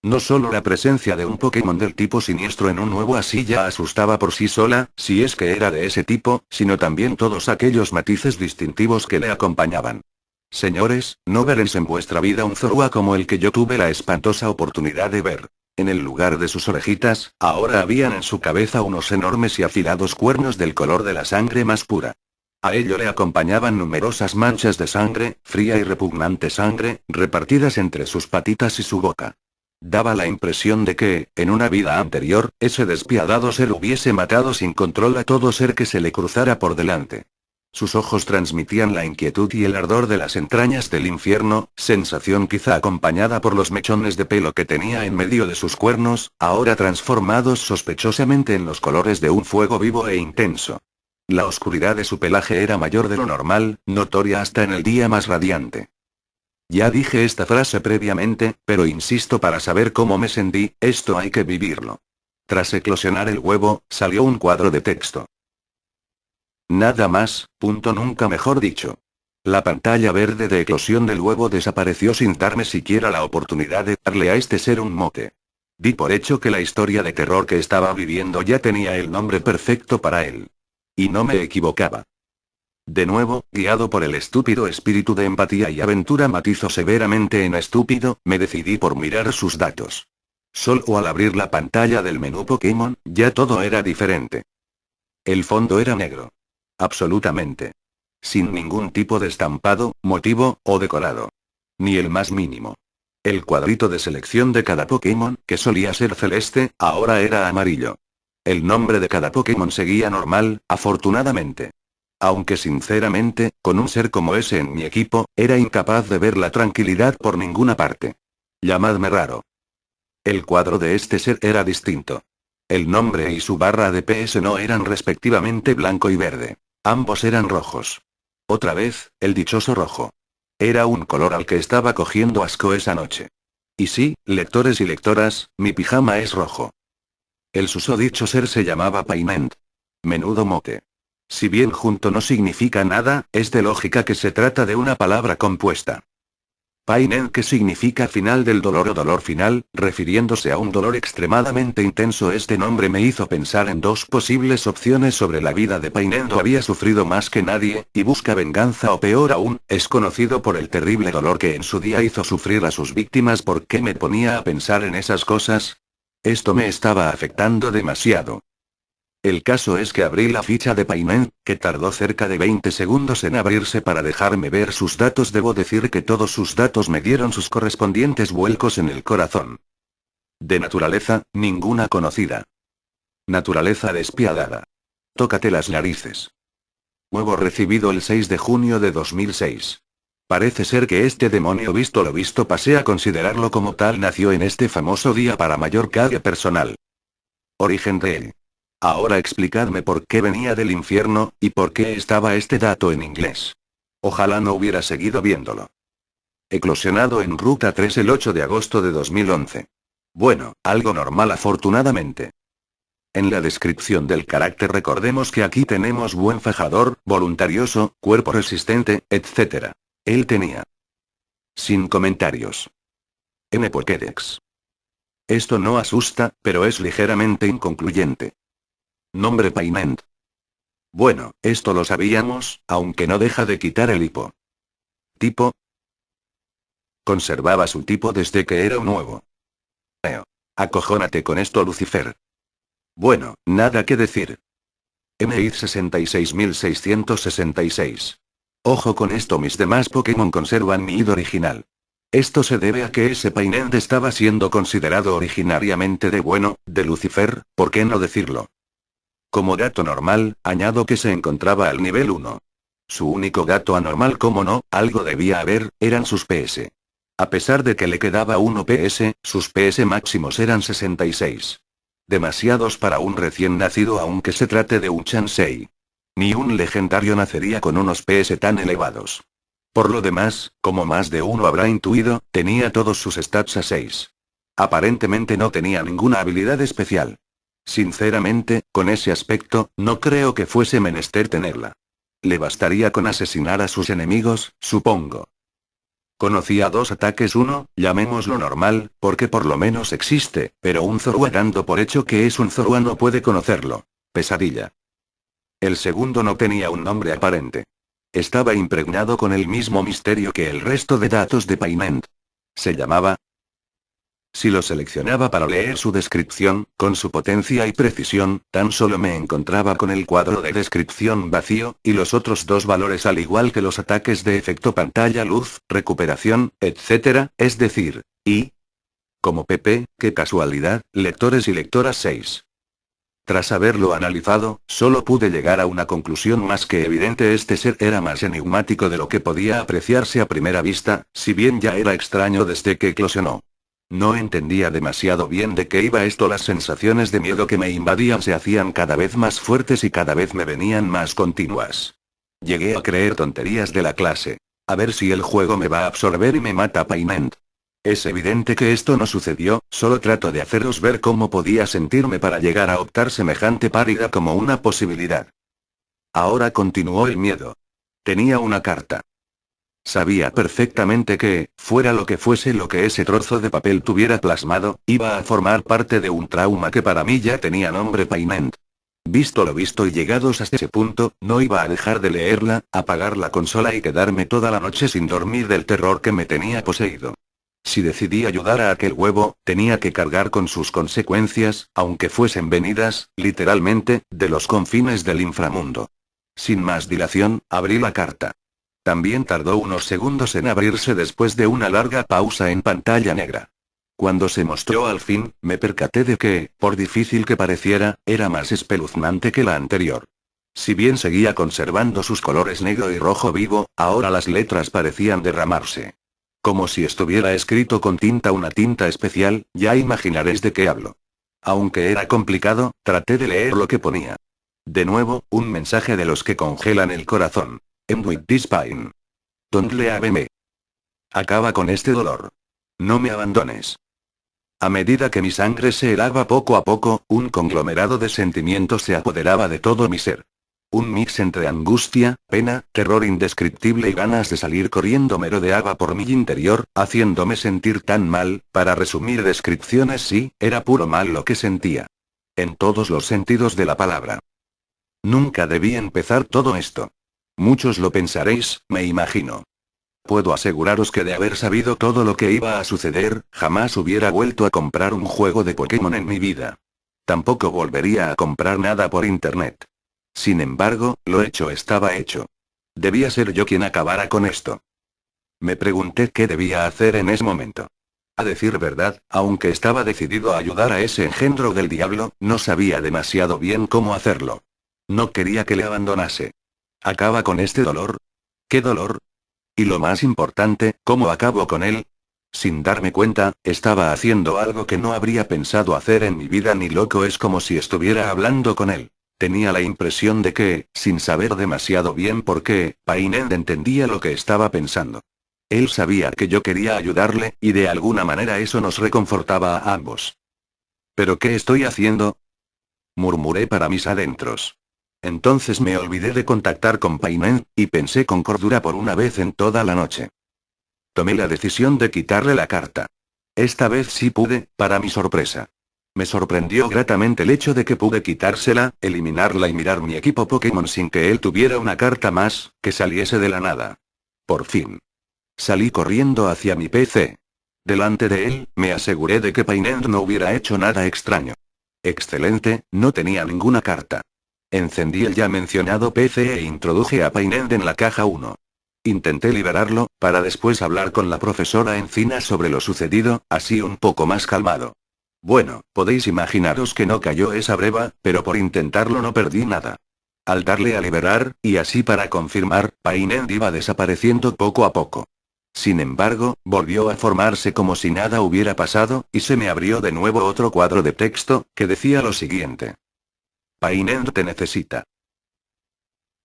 No solo la presencia de un Pokémon del tipo siniestro en un nuevo así ya asustaba por sí sola, si es que era de ese tipo, sino también todos aquellos matices distintivos que le acompañaban. Señores, no veréis en vuestra vida un Zorua como el que yo tuve la espantosa oportunidad de ver. En el lugar de sus orejitas, ahora habían en su cabeza unos enormes y afilados cuernos del color de la sangre más pura. A ello le acompañaban numerosas manchas de sangre, fría y repugnante sangre, repartidas entre sus patitas y su boca. Daba la impresión de que, en una vida anterior, ese despiadado ser hubiese matado sin control a todo ser que se le cruzara por delante. Sus ojos transmitían la inquietud y el ardor de las entrañas del infierno, sensación quizá acompañada por los mechones de pelo que tenía en medio de sus cuernos, ahora transformados sospechosamente en los colores de un fuego vivo e intenso. La oscuridad de su pelaje era mayor de lo normal, notoria hasta en el día más radiante. Ya dije esta frase previamente, pero insisto para saber cómo me sentí, esto hay que vivirlo. Tras eclosionar el huevo, salió un cuadro de texto. Nada más, punto, nunca mejor dicho. La pantalla verde de eclosión del huevo desapareció sin darme siquiera la oportunidad de darle a este ser un mote. Di por hecho que la historia de terror que estaba viviendo ya tenía el nombre perfecto para él. Y no me equivocaba. De nuevo, guiado por el estúpido espíritu de empatía y aventura matizo severamente en estúpido, me decidí por mirar sus datos. Solo al abrir la pantalla del menú Pokémon, ya todo era diferente. El fondo era negro. Absolutamente. Sin ningún tipo de estampado, motivo, o decorado. Ni el más mínimo. El cuadrito de selección de cada Pokémon, que solía ser celeste, ahora era amarillo. El nombre de cada Pokémon seguía normal, afortunadamente. Aunque sinceramente, con un ser como ese en mi equipo, era incapaz de ver la tranquilidad por ninguna parte. Llamadme raro. El cuadro de este ser era distinto. El nombre y su barra de PS no eran respectivamente blanco y verde. Ambos eran rojos. Otra vez, el dichoso rojo. Era un color al que estaba cogiendo asco esa noche. Y sí, lectores y lectoras, mi pijama es rojo. El susodicho ser se llamaba Painent. Menudo mote. Si bien junto no significa nada, es de lógica que se trata de una palabra compuesta. Pain End, que significa final del dolor o dolor final, refiriéndose a un dolor extremadamente intenso. Este nombre me hizo pensar en dos posibles opciones sobre la vida de Pain End: o había sufrido más que nadie, y busca venganza, o peor aún, es conocido por el terrible dolor que en su día hizo sufrir a sus víctimas. ¿Por qué me ponía a pensar en esas cosas? Esto me estaba afectando demasiado. El caso es que abrí la ficha de Pain End, que tardó cerca de 20 segundos en abrirse para dejarme ver sus datos. Debo decir que todos sus datos me dieron sus correspondientes vuelcos en el corazón. De naturaleza, ninguna conocida. Naturaleza despiadada. Tócate las narices. Huevo recibido el 6 de junio de 2006. Parece ser que este demonio, visto lo visto, pasé a considerarlo como tal, nació en este famoso día para mayor carga personal. Origen de él. Ahora explicadme por qué venía del infierno, y por qué estaba este dato en inglés. Ojalá no hubiera seguido viéndolo. Eclosionado en Ruta 3 el 8 de agosto de 2011. Bueno, algo normal afortunadamente. En la descripción del carácter recordemos que aquí tenemos buen fajador, voluntarioso, cuerpo resistente, etc. Él tenía. Sin comentarios. N. Pokédex. Esto no asusta, pero es ligeramente inconcluyente. Nombre Pain End. Bueno, esto lo sabíamos, aunque no deja de quitar el hipo. Tipo. Conservaba su tipo desde que era un nuevo. Acojónate con esto, Lucifer. Bueno, nada que decir. MID 66666. Ojo con esto, mis demás Pokémon conservan mi ID original. Esto se debe a que ese Pain End estaba siendo considerado originariamente de bueno, de Lucifer, ¿por qué no decirlo? Como gato normal, añado que se encontraba al nivel 1. Su único gato anormal, como no, algo debía haber, eran sus PS. A pesar de que le quedaba 1 PS, sus PS máximos eran 66. Demasiados para un recién nacido, aunque se trate de un Chansei. Ni un legendario nacería con unos PS tan elevados. Por lo demás, como más de uno habrá intuido, tenía todos sus stats a 6. Aparentemente no tenía ninguna habilidad especial. Sinceramente, con ese aspecto, no creo que fuese menester tenerla. Le bastaría con asesinar a sus enemigos, supongo. Conocía dos ataques: uno, llamémoslo normal, porque por lo menos existe, pero un Zorua, dando por hecho que es un Zorua, no puede conocerlo. Pesadilla. El segundo no tenía un nombre aparente. Estaba impregnado con el mismo misterio que el resto de datos de Pain End. Se llamaba. Si lo seleccionaba para leer su descripción, con su potencia y precisión, tan solo me encontraba con el cuadro de descripción vacío, y los otros dos valores, al igual que los ataques de efecto pantalla, luz, recuperación, etc., es decir, y. Como PP, qué casualidad, lectores y lectoras 6. Tras haberlo analizado, solo pude llegar a una conclusión más que evidente: este ser era más enigmático de lo que podía apreciarse a primera vista, si bien ya era extraño desde que eclosionó. No entendía demasiado bien de qué iba esto. Las sensaciones de miedo que me invadían se hacían cada vez más fuertes y cada vez me venían más continuas. Llegué a creer tonterías de la clase. A ver si el juego me va a absorber y me mata Pain End. Es evidente que esto no sucedió, solo trato de haceros ver cómo podía sentirme para llegar a optar semejante pálida como una posibilidad. Ahora continuó el miedo. Tenía una carta. Sabía perfectamente que, fuera lo que fuese lo que ese trozo de papel tuviera plasmado, iba a formar parte de un trauma que para mí ya tenía nombre: Pain End. Visto lo visto y llegados hasta ese punto, no iba a dejar de leerla, apagar la consola y quedarme toda la noche sin dormir del terror que me tenía poseído. Si decidí ayudar a aquel huevo, tenía que cargar con sus consecuencias, aunque fuesen venidas, literalmente, de los confines del inframundo. Sin más dilación, abrí la carta. También tardó unos segundos en abrirse después de una larga pausa en pantalla negra. Cuando se mostró al fin, me percaté de que, por difícil que pareciera, era más espeluznante que la anterior. Si bien seguía conservando sus colores negro y rojo vivo, ahora las letras parecían derramarse. Como si estuviera escrito con tinta, una tinta especial, ya imaginaréis de qué hablo. Aunque era complicado, traté de leer lo que ponía. De nuevo, un mensaje de los que congelan el corazón. End with this pain. Don't leave me. Acaba con este dolor. No me abandones. A medida que mi sangre se helaba poco a poco, un conglomerado de sentimientos se apoderaba de todo mi ser. Un mix entre angustia, pena, terror indescriptible y ganas de salir corriendo merodeaba por mi interior, haciéndome sentir tan mal. Para resumir descripciones, sí, era puro mal lo que sentía. En todos los sentidos de la palabra. Nunca debí empezar todo esto. Muchos lo pensaréis, me imagino. Puedo aseguraros que de haber sabido todo lo que iba a suceder, jamás hubiera vuelto a comprar un juego de Pokémon en mi vida. Tampoco volvería a comprar nada por internet. Sin embargo, lo hecho estaba hecho. Debía ser yo quien acabara con esto. Me pregunté qué debía hacer en ese momento. A decir verdad, aunque estaba decidido a ayudar a ese engendro del diablo, no sabía demasiado bien cómo hacerlo. No quería que le abandonase. ¿Acaba con este dolor? ¿Qué dolor? Y lo más importante, ¿cómo acabo con él? Sin darme cuenta, estaba haciendo algo que no habría pensado hacer en mi vida ni loco. Es como si estuviera hablando con él. Tenía la impresión de que, sin saber demasiado bien por qué, Painel entendía lo que estaba pensando. Él sabía que yo quería ayudarle, y de alguna manera eso nos reconfortaba a ambos. ¿Pero qué estoy haciendo?, murmuré para mis adentros. Entonces me olvidé de contactar con Painel, y pensé con cordura por una vez en toda la noche. Tomé la decisión de quitarle la carta. Esta vez sí pude, para mi sorpresa. Me sorprendió gratamente el hecho de que pude quitársela, eliminarla y mirar mi equipo Pokémon sin que él tuviera una carta más, que saliese de la nada. Por fin. Salí corriendo hacia mi PC. Delante de él, me aseguré de que Painel no hubiera hecho nada extraño. Excelente, no tenía ninguna carta. Encendí el ya mencionado PC e introduje a Painel en la caja 1. Intenté liberarlo, para después hablar con la profesora Encina sobre lo sucedido, así un poco más calmado. Bueno, podéis imaginaros que no cayó esa breva, pero por intentarlo no perdí nada. Al darle a liberar, y así para confirmar, Painel iba desapareciendo poco a poco. Sin embargo, volvió a formarse como si nada hubiera pasado, y se me abrió de nuevo otro cuadro de texto, que decía lo siguiente. Painel te necesita.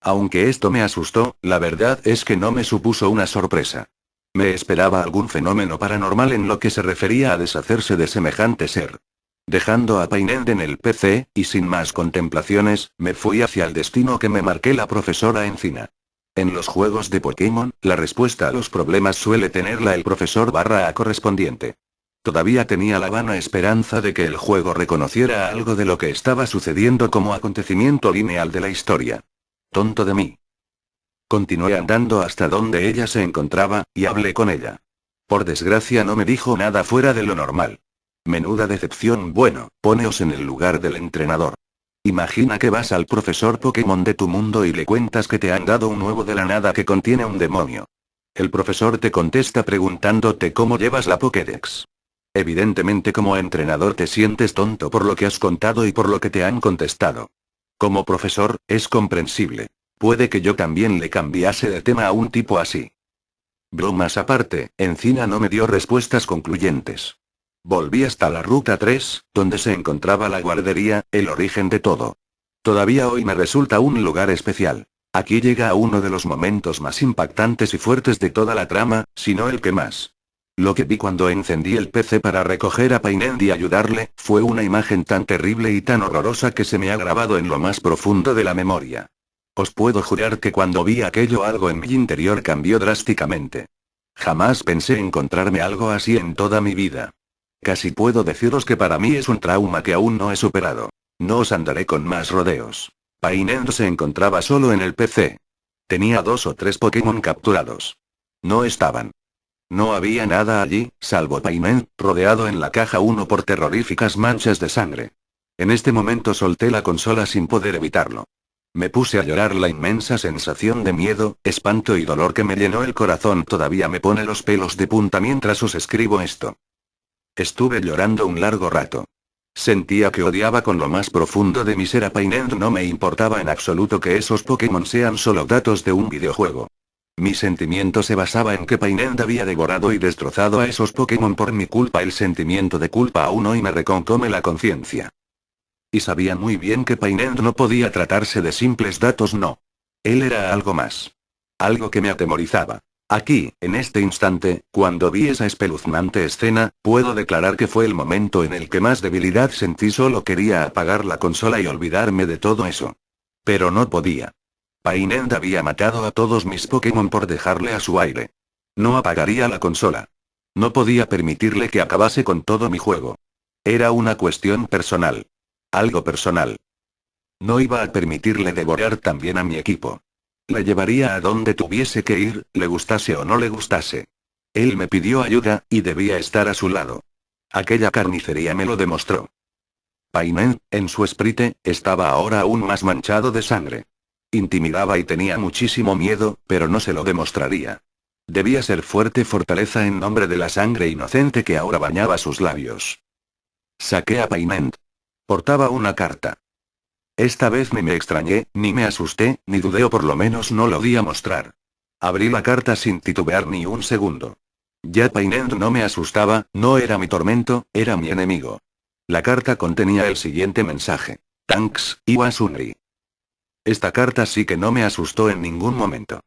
Aunque esto me asustó, la verdad es que no me supuso una sorpresa. Me esperaba algún fenómeno paranormal en lo que se refería a deshacerse de semejante ser. Dejando a Painel en el PC, y sin más contemplaciones, me fui hacia el destino que me marqué la profesora Encina. En los juegos de Pokémon, la respuesta a los problemas suele tenerla el profesor / correspondiente. Todavía tenía la vana esperanza de que el juego reconociera algo de lo que estaba sucediendo como acontecimiento lineal de la historia. Tonto de mí. Continué andando hasta donde ella se encontraba, y hablé con ella. Por desgracia no me dijo nada fuera de lo normal. Menuda decepción. Bueno, poneos en el lugar del entrenador. Imagina que vas al profesor Pokémon de tu mundo y le cuentas que te han dado un huevo de la nada que contiene un demonio. El profesor te contesta preguntándote cómo llevas la Pokédex. Evidentemente como entrenador te sientes tonto por lo que has contado y por lo que te han contestado. Como profesor, es comprensible. Puede que yo también le cambiase de tema a un tipo así. Bromas aparte, Encina no me dio respuestas concluyentes. Volví hasta la ruta 3, donde se encontraba la guardería, el origen de todo. Todavía hoy me resulta un lugar especial. Aquí llega uno de los momentos más impactantes y fuertes de toda la trama, si no el que más. Lo que vi cuando encendí el PC para recoger a Painel y ayudarle, fue una imagen tan terrible y tan horrorosa que se me ha grabado en lo más profundo de la memoria. Os puedo jurar que cuando vi aquello algo en mi interior cambió drásticamente. Jamás pensé encontrarme algo así en toda mi vida. Casi puedo deciros que para mí es un trauma que aún no he superado. No os andaré con más rodeos. Painel se encontraba solo en el PC. Tenía 2 o 3 Pokémon capturados. No estaban. No había nada allí, salvo Painel, rodeado en la caja 1 por terroríficas manchas de sangre. En este momento solté la consola sin poder evitarlo. Me puse a llorar. La inmensa sensación de miedo, espanto y dolor que me llenó el corazón todavía me pone los pelos de punta mientras os escribo esto. Estuve llorando un largo rato. Sentía que odiaba con lo más profundo de mi ser a Painel. No me importaba en absoluto que esos Pokémon sean solo datos de un videojuego. Mi sentimiento se basaba en que Painel había devorado y destrozado a esos Pokémon por mi culpa. El sentimiento de culpa aún hoy me reconcome la conciencia. Y sabía muy bien que Painel no podía tratarse de simples datos, no. Él era algo más. Algo que me atemorizaba. Aquí, en este instante, cuando vi esa espeluznante escena, puedo declarar que fue el momento en el que más debilidad sentí. Solo quería apagar la consola y olvidarme de todo eso. Pero no podía. Painend había matado a todos mis Pokémon por dejarle a su aire. No apagaría la consola. No podía permitirle que acabase con todo mi juego. Era una cuestión personal. Algo personal. No iba a permitirle devorar también a mi equipo. Le llevaría a donde tuviese que ir, le gustase o no le gustase. Él me pidió ayuda, y debía estar a su lado. Aquella carnicería me lo demostró. Painend, en su esprite, estaba ahora aún más manchado de sangre. Intimidaba y tenía muchísimo miedo, pero no se lo demostraría. Debía ser fuerte fortaleza en nombre de la sangre inocente que ahora bañaba sus labios. Saqué a Painend. Portaba una carta. Esta vez ni me extrañé, ni me asusté, ni dudé o por lo menos no lo di a mostrar. Abrí la carta sin titubear ni un segundo. Ya Painend no me asustaba, no era mi tormento, era mi enemigo. La carta contenía el siguiente mensaje. Thanks, Iwasunri. Esta carta sí que no me asustó en ningún momento.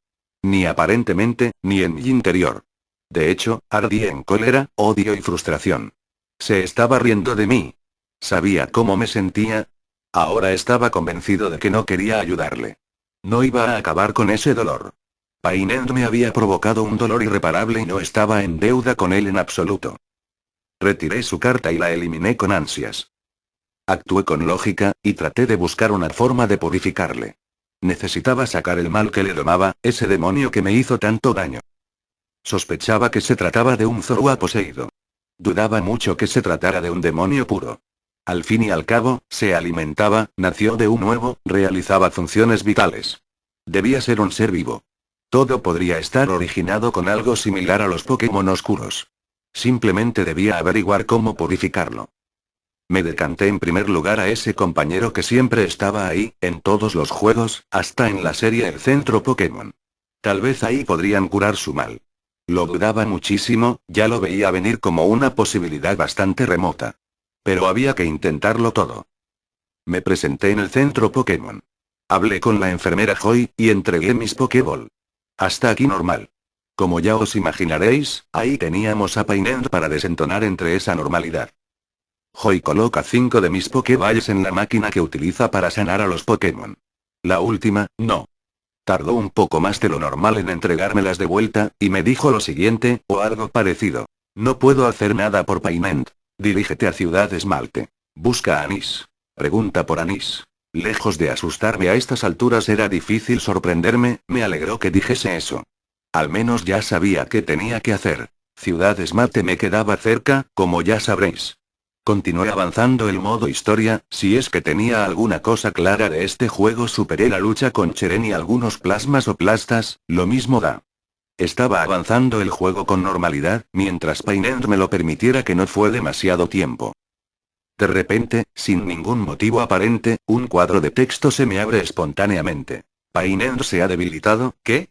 Ni aparentemente, ni en mi interior. De hecho, ardí en cólera, odio y frustración. Se estaba riendo de mí. ¿Sabía cómo me sentía? Ahora estaba convencido de que no quería ayudarle. No iba a acabar con ese dolor. Painend me había provocado un dolor irreparable y no estaba en deuda con él en absoluto. Retiré su carta y la eliminé con ansias. Actué con lógica, y traté de buscar una forma de purificarle. Necesitaba sacar el mal que le domaba, ese demonio que me hizo tanto daño. Sospechaba que se trataba de un Zorua poseído. Dudaba mucho que se tratara de un demonio puro. Al fin y al cabo, se alimentaba, nació de un huevo, realizaba funciones vitales. Debía ser un ser vivo. Todo podría estar originado con algo similar a los Pokémon oscuros. Simplemente debía averiguar cómo purificarlo. Me decanté en primer lugar a ese compañero que siempre estaba ahí, en todos los juegos, hasta en la serie El Centro Pokémon. Tal vez ahí podrían curar su mal. Lo dudaba muchísimo, ya lo veía venir como una posibilidad bastante remota. Pero había que intentarlo todo. Me presenté en el Centro Pokémon. Hablé con la enfermera Joy, y entregué mis Pokéball. Hasta aquí normal. Como ya os imaginaréis, ahí teníamos a Painend para desentonar entre esa normalidad. Joy coloca 5 de mis Pokéballs en la máquina que utiliza para sanar a los Pokémon. La última, no. Tardó un poco más de lo normal en entregármelas de vuelta, y me dijo lo siguiente, o algo parecido. No puedo hacer nada por Painend. Dirígete a Ciudad Esmalte. Busca a Anís. Pregunta por Anís. Lejos de asustarme a estas alturas era difícil sorprenderme, me alegró que dijese eso. Al menos ya sabía qué tenía que hacer. Ciudad Esmalte me quedaba cerca, como ya sabréis. Continué avanzando el modo historia, si es que tenía alguna cosa clara de este juego superé la lucha con Cheren y algunos plasmas o plastas, lo mismo da. Estaba avanzando el juego con normalidad, mientras Painend me lo permitiera que no fue demasiado tiempo. De repente, sin ningún motivo aparente, un cuadro de texto se me abre espontáneamente. ¿Painend se ha debilitado? ¿Qué?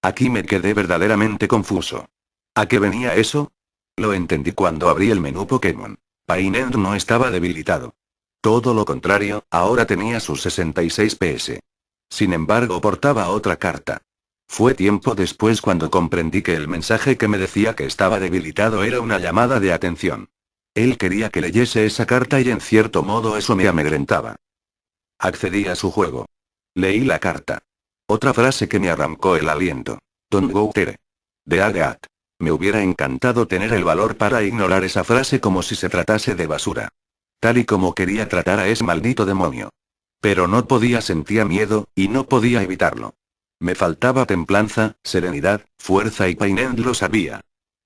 Aquí me quedé verdaderamente confuso. ¿A qué venía eso? Lo entendí cuando abrí el menú Pokémon. Painend no estaba debilitado. Todo lo contrario, ahora tenía sus 66 PS. Sin embargo, portaba otra carta. Fue tiempo después cuando comprendí que el mensaje que me decía que estaba debilitado era una llamada de atención. Él quería que leyese esa carta y en cierto modo eso me amedrentaba. Accedí a su juego. Leí la carta. Otra frase que me arrancó el aliento. Don't go there. De Agat. Me hubiera encantado tener el valor para ignorar esa frase como si se tratase de basura. Tal y como quería tratar a ese maldito demonio. Pero no podía, sentía miedo, y no podía evitarlo. Me faltaba templanza, serenidad, fuerza y Painend lo sabía.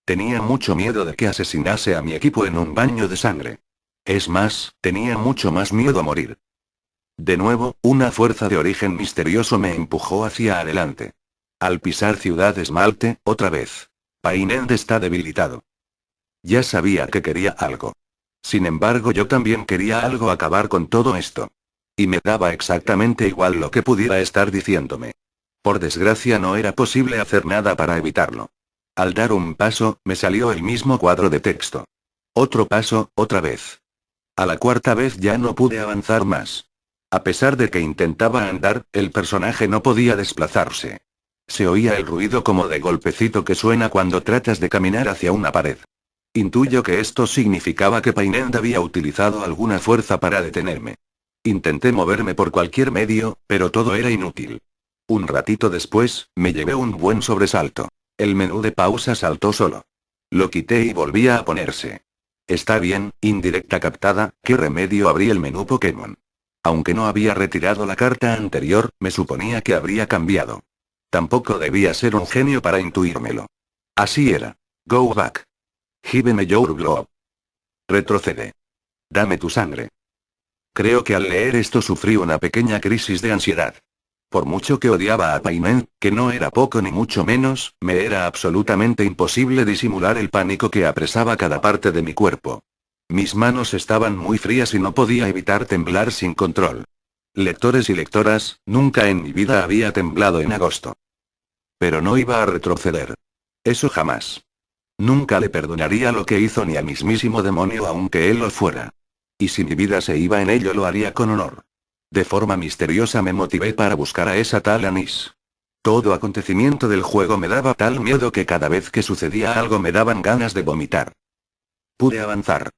Tenía mucho miedo de que asesinase a mi equipo en un baño de sangre. Es más, tenía mucho más miedo a morir. De nuevo, una fuerza de origen misterioso me empujó hacia adelante. Al pisar Ciudad Esmalte, otra vez. Painend está debilitado. Ya sabía que quería algo. Sin embargo, yo también quería algo, acabar con todo esto. Y me daba exactamente igual lo que pudiera estar diciéndome. Por desgracia no era posible hacer nada para evitarlo. Al dar un paso, me salió el mismo cuadro de texto. Otro paso, otra vez. A la cuarta vez ya no pude avanzar más. A pesar de que intentaba andar, el personaje no podía desplazarse. Se oía el ruido como de golpecito que suena cuando tratas de caminar hacia una pared. Intuyo que esto significaba que Painend había utilizado alguna fuerza para detenerme. Intenté moverme por cualquier medio, pero todo era inútil. Un ratito después, me llevé un buen sobresalto. El menú de pausa saltó solo. Lo quité y volvía a ponerse. Está bien, indirecta captada, ¿qué remedio? Abrí el menú Pokémon. Aunque no había retirado la carta anterior, me suponía que habría cambiado. Tampoco debía ser un genio para intuírmelo. Así era. Go back. Give me your blood. Retrocede. Dame tu sangre. Creo que al leer esto sufrí una pequeña crisis de ansiedad. Por mucho que odiaba a Paimon, que no era poco ni mucho menos, me era absolutamente imposible disimular el pánico que apresaba cada parte de mi cuerpo. Mis manos estaban muy frías y no podía evitar temblar sin control. Lectores y lectoras, nunca en mi vida había temblado en agosto. Pero no iba a retroceder. Eso jamás. Nunca le perdonaría lo que hizo ni al mismísimo demonio aunque él lo fuera. Y si mi vida se iba en ello lo haría con honor. De forma misteriosa me motivé para buscar a esa tal Anís. Todo acontecimiento del juego me daba tal miedo que cada vez que sucedía algo me daban ganas de vomitar. Pude avanzar.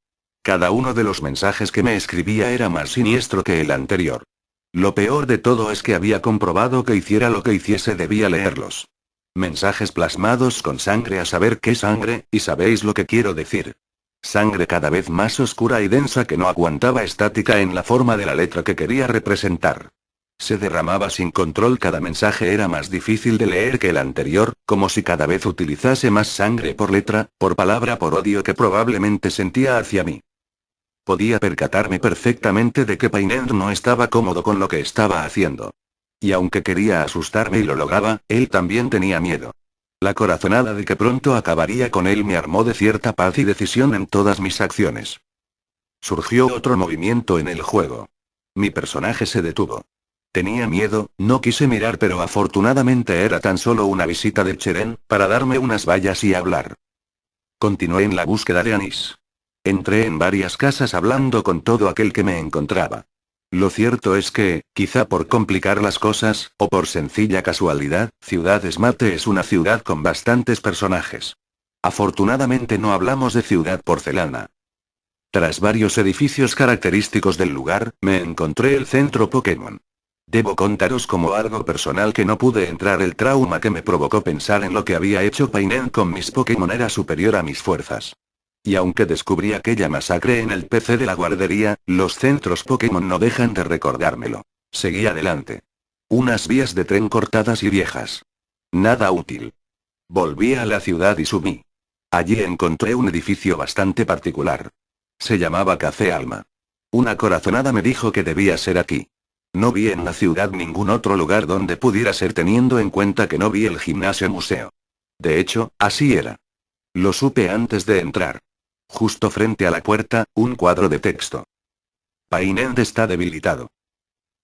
Cada uno de los mensajes que me escribía era más siniestro que el anterior. Lo peor de todo es que había comprobado que hiciera lo que hiciese debía leerlos. Mensajes plasmados con sangre, a saber qué sangre, y sabéis lo que quiero decir. Sangre cada vez más oscura y densa que no aguantaba estática en la forma de la letra que quería representar. Se derramaba sin control, cada mensaje era más difícil de leer que el anterior, como si cada vez utilizase más sangre por letra, por palabra, por odio que probablemente sentía hacia mí. Podía percatarme perfectamente de que Painel no estaba cómodo con lo que estaba haciendo. Y aunque quería asustarme y lo lograba, él también tenía miedo. La corazonada de que pronto acabaría con él me armó de cierta paz y decisión en todas mis acciones. Surgió otro movimiento en el juego. Mi personaje se detuvo. Tenía miedo, no quise mirar, pero afortunadamente era tan solo una visita de Cheren, para darme unas bayas y hablar. Continué en la búsqueda de Anís. Entré en varias casas hablando con todo aquel que me encontraba. Lo cierto es que, quizá por complicar las cosas, o por sencilla casualidad, Ciudad Esmate es una ciudad con bastantes personajes. Afortunadamente no hablamos de Ciudad Porcelana. Tras varios edificios característicos del lugar, me encontré el centro Pokémon. Debo contaros como algo personal que no pude entrar. El trauma que me provocó pensar en lo que había hecho Painel con mis Pokémon era superior a mis fuerzas. Y aunque descubrí aquella masacre en el PC de la guardería, los centros Pokémon no dejan de recordármelo. Seguí adelante. Unas vías de tren cortadas y viejas. Nada útil. Volví a la ciudad y subí. Allí encontré un edificio bastante particular. Se llamaba Café Alma. Una corazonada me dijo que debía ser aquí. No vi en la ciudad ningún otro lugar donde pudiera ser, teniendo en cuenta que no vi el gimnasio museo. De hecho, así era. Lo supe antes de entrar. Justo frente a la puerta, un cuadro de texto. Painel está debilitado.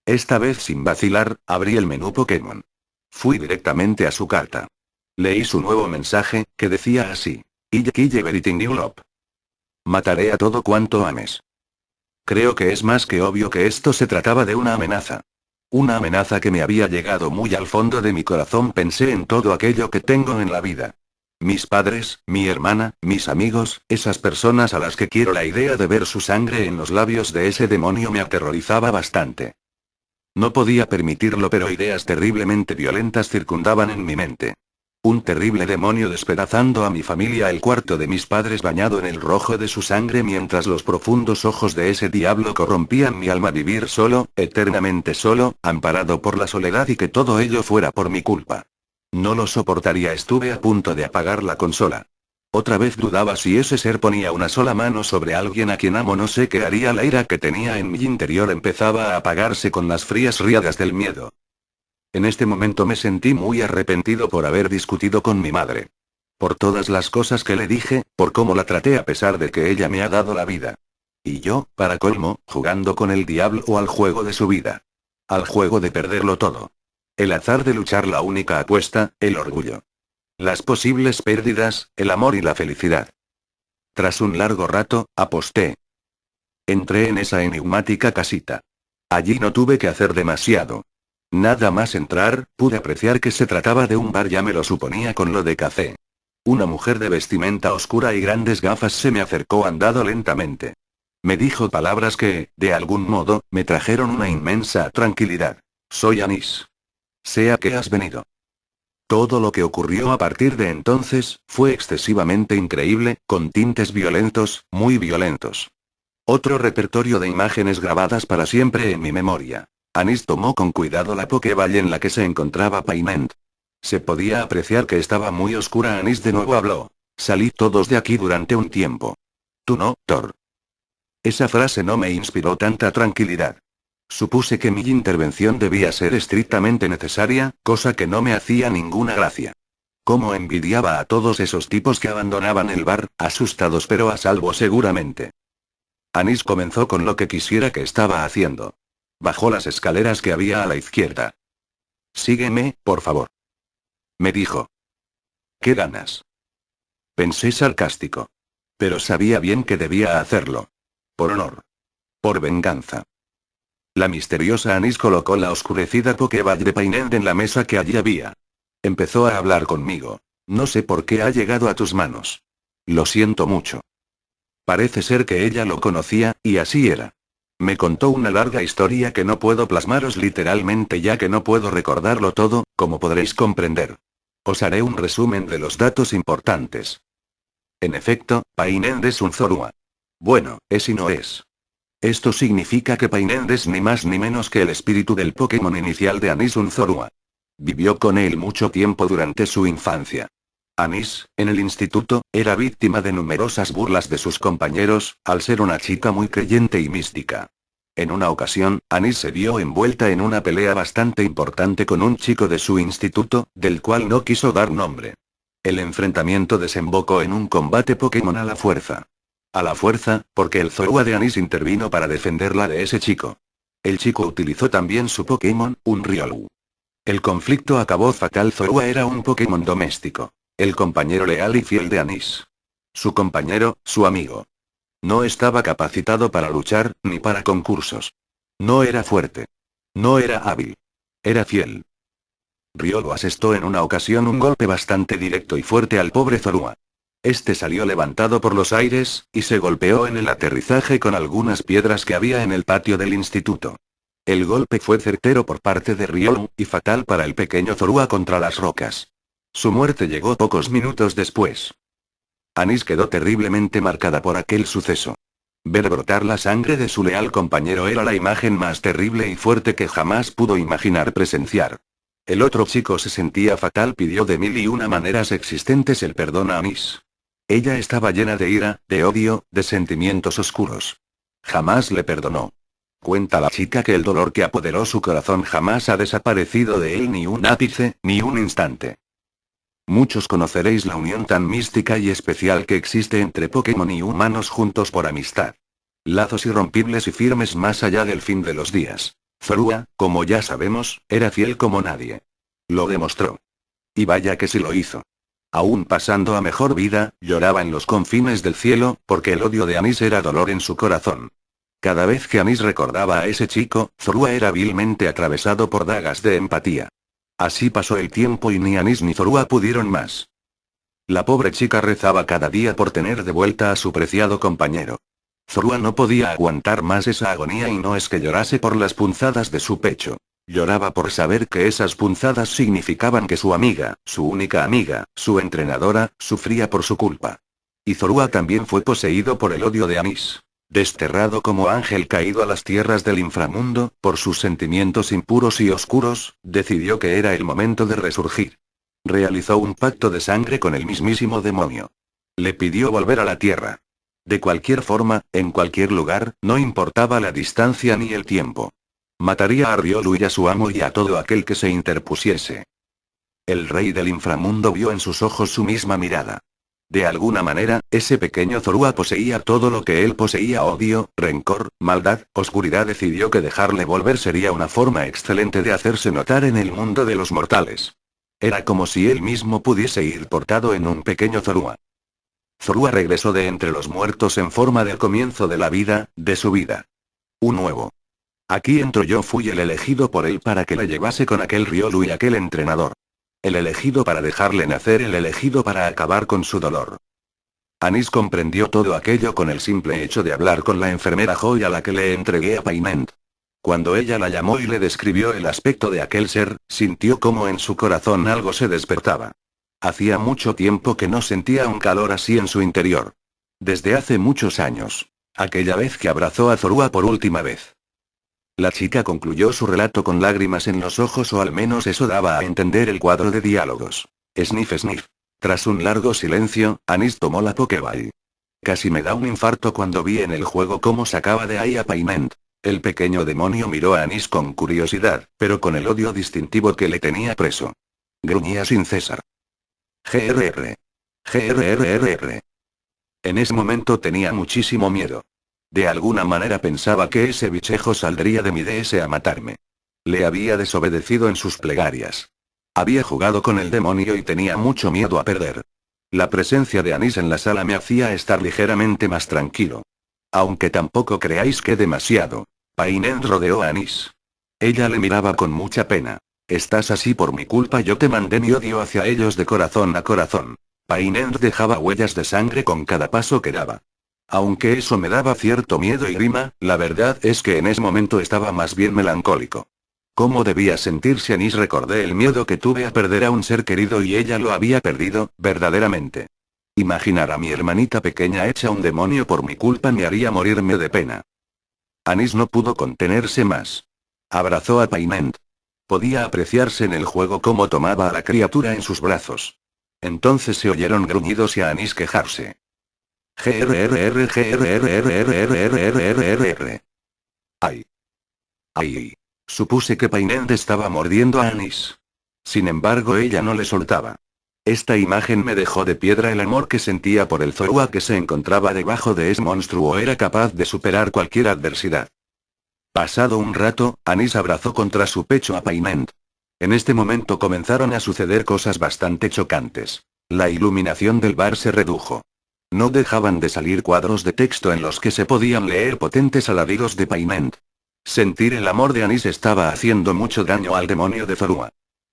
Esta vez sin vacilar, abrí el menú Pokémon. Fui directamente a su carta. Leí su nuevo mensaje, que decía así. Ille everything you love. Mataré a todo cuanto ames. Creo que es más que obvio que esto se trataba de una amenaza. Una amenaza que me había llegado muy al fondo de mi corazón. Pensé en todo aquello que tengo en la vida. Mis padres, mi hermana, mis amigos, esas personas a las que quiero. La idea de ver su sangre en los labios de ese demonio me aterrorizaba bastante. No podía permitirlo, pero ideas terriblemente violentas circundaban en mi mente. Un terrible demonio despedazando a mi familia, el cuarto de mis padres bañado en el rojo de su sangre, mientras los profundos ojos de ese diablo corrompían mi alma. Vivir solo, eternamente solo, amparado por la soledad, y que todo ello fuera por mi culpa. No lo soportaría. Estuve a punto de apagar la consola. Otra vez dudaba si ese ser ponía una sola mano sobre alguien a quien amo. No sé qué haría. La ira que tenía en mi interior empezaba a apagarse con las frías riadas del miedo. En este momento me sentí muy arrepentido por haber discutido con mi madre. Por todas las cosas que le dije, por cómo la traté a pesar de que ella me ha dado la vida. Y yo, para colmo, jugando con el diablo o al juego de su vida. Al juego de perderlo todo. El azar de luchar, la única apuesta, el orgullo. Las posibles pérdidas, el amor y la felicidad. Tras un largo rato, aposté. Entré en esa enigmática casita. Allí no tuve que hacer demasiado. Nada más entrar, pude apreciar que se trataba de un bar. Ya me lo suponía con lo de café. Una mujer de vestimenta oscura y grandes gafas se me acercó andando lentamente. Me dijo palabras que, de algún modo, me trajeron una inmensa tranquilidad. Soy Anís. Sé a qué has venido. Todo lo que ocurrió a partir de entonces, fue excesivamente increíble, con tintes violentos, muy violentos. Otro repertorio de imágenes grabadas para siempre en mi memoria. Anís tomó con cuidado la Pokéball en la que se encontraba Paimon. Se podía apreciar que estaba muy oscura. Anís de nuevo habló. Salid todos de aquí durante un tiempo. Tú no, Thor. Esa frase no me inspiró tanta tranquilidad. Supuse que mi intervención debía ser estrictamente necesaria, cosa que no me hacía ninguna gracia. Cómo envidiaba a todos esos tipos que abandonaban el bar, asustados pero a salvo seguramente. Anís comenzó con lo que quisiera que estaba haciendo. Bajó las escaleras que había a la izquierda. Sígueme, por favor. Me dijo. ¿Qué ganas? Pensé sarcástico. Pero sabía bien que debía hacerlo. Por honor. Por venganza. La misteriosa Anís colocó la oscurecida Pokéball de Painend en la mesa que allí había. Empezó a hablar conmigo. No sé por qué ha llegado a tus manos. Lo siento mucho. Parece ser que ella lo conocía, y así era. Me contó una larga historia que no puedo plasmaros literalmente ya que no puedo recordarlo todo, como podréis comprender. Os haré un resumen de los datos importantes. En efecto, Painend es un Zorua. Bueno, es y no es. Esto significa que Painend es ni más ni menos que el espíritu del Pokémon inicial de Anís Unzorua. Vivió con él mucho tiempo durante su infancia. Anís, en el instituto, era víctima de numerosas burlas de sus compañeros, al ser una chica muy creyente y mística. En una ocasión, Anís se vio envuelta en una pelea bastante importante con un chico de su instituto, del cual no quiso dar nombre. El enfrentamiento desembocó en un combate Pokémon a la fuerza. A la fuerza, porque el Zorua de Anís intervino para defenderla de ese chico. El chico utilizó también su Pokémon, un Riolu. El conflicto acabó fatal. Zorua era un Pokémon doméstico. El compañero leal y fiel de Anís. Su compañero, su amigo. No estaba capacitado para luchar, ni para concursos. No era fuerte. No era hábil. Era fiel. Riolu asestó en una ocasión un golpe bastante directo y fuerte al pobre Zorua. Este salió levantado por los aires, y se golpeó en el aterrizaje con algunas piedras que había en el patio del instituto. El golpe fue certero por parte de Riolu, y fatal para el pequeño Zorua contra las rocas. Su muerte llegó pocos minutos después. Anís quedó terriblemente marcada por aquel suceso. Ver brotar la sangre de su leal compañero era la imagen más terrible y fuerte que jamás pudo imaginar presenciar. El otro chico se sentía fatal, pidió de mil y una maneras existentes el perdón a Anís. Ella estaba llena de ira, de odio, de sentimientos oscuros. Jamás le perdonó. Cuenta la chica que el dolor que apoderó su corazón jamás ha desaparecido de él ni un ápice, ni un instante. Muchos conoceréis la unión tan mística y especial que existe entre Pokémon y humanos juntos por amistad. Lazos irrompibles y firmes más allá del fin de los días. Zorua, como ya sabemos, era fiel como nadie. Lo demostró. Y vaya que sí lo hizo. Aún pasando a mejor vida, lloraba en los confines del cielo, porque el odio de Anís era dolor en su corazón. Cada vez que Anís recordaba a ese chico, Zorua era vilmente atravesado por dagas de empatía. Así pasó el tiempo y ni Anís ni Zorua pudieron más. La pobre chica rezaba cada día por tener de vuelta a su preciado compañero. Zorua no podía aguantar más esa agonía y no es que llorase por las punzadas de su pecho. Lloraba por saber que esas punzadas significaban que su amiga, su única amiga, su entrenadora, sufría por su culpa. Y Zorua también fue poseído por el odio de Anís. Desterrado como ángel caído a las tierras del inframundo, por sus sentimientos impuros y oscuros, decidió que era el momento de resurgir. Realizó un pacto de sangre con el mismísimo demonio. Le pidió volver a la tierra. De cualquier forma, en cualquier lugar, no importaba la distancia ni el tiempo. Mataría a Riolu y a su amo y a todo aquel que se interpusiese. El rey del inframundo vio en sus ojos su misma mirada. De alguna manera, ese pequeño Zorua poseía todo lo que él poseía: odio, rencor, maldad, oscuridad. Decidió que dejarle volver sería una forma excelente de hacerse notar en el mundo de los mortales. Era como si él mismo pudiese ir portado en un pequeño Zorua. Zorua regresó de entre los muertos en forma del comienzo de la vida, de su vida. Un nuevo. Aquí entro yo, fui el elegido por él para que la llevase con aquel Riolu y aquel entrenador. El elegido para dejarle nacer, el elegido para acabar con su dolor. Anis comprendió todo aquello con el simple hecho de hablar con la enfermera Joy a la que le entregué a Painent. Cuando ella la llamó y le describió el aspecto de aquel ser, sintió como en su corazón algo se despertaba. Hacía mucho tiempo que no sentía un calor así en su interior. Desde hace muchos años. Aquella vez que abrazó a Zorua por última vez. La chica concluyó su relato con lágrimas en los ojos, o al menos eso daba a entender el cuadro de diálogos. Sniff sniff. Tras un largo silencio, Anis tomó la Pokéball. Casi me da un infarto cuando vi en el juego cómo sacaba de ahí a Paiment. El pequeño demonio miró a Anis con curiosidad, pero con el odio distintivo que le tenía preso. Gruñía sin cesar. GRR. GRRRR. En ese momento tenía muchísimo miedo. De alguna manera pensaba que ese bichejo saldría de mi DS a matarme. Le había desobedecido en sus plegarias. Había jugado con el demonio y tenía mucho miedo a perder. La presencia de Anis en la sala me hacía estar ligeramente más tranquilo. Aunque tampoco creáis que demasiado. Painent rodeó a Anis. Ella le miraba con mucha pena. Estás así por mi culpa, yo te mandé mi odio hacia ellos de corazón a corazón. Painent dejaba huellas de sangre con cada paso que daba. Aunque eso me daba cierto miedo y grima, la verdad es que en ese momento estaba más bien melancólico. ¿Cómo debía sentirse Anis? Recordé el miedo que tuve a perder a un ser querido y ella lo había perdido, verdaderamente. Imaginar a mi hermanita pequeña hecha un demonio por mi culpa me haría morirme de pena. Anis no pudo contenerse más. Abrazó a Paiment. Podía apreciarse en el juego cómo tomaba a la criatura en sus brazos. Entonces se oyeron gruñidos y a Anis quejarse. GRRRGRRRRRRRRRRR. Ay. Ay. Supuse que Painent estaba mordiendo a Anis. Sin embargo, ella no le soltaba. Esta imagen me dejó de piedra. El amor que sentía por el Zorua que se encontraba debajo de ese monstruo era capaz de superar cualquier adversidad. Pasado un rato, Anis abrazó contra su pecho a Painent. En este momento comenzaron a suceder cosas bastante chocantes. La iluminación del bar se redujo. No dejaban de salir cuadros de texto en los que se podían leer potentes alaridos de Painent. Sentir el amor de Anis estaba haciendo mucho daño al demonio de Zorua.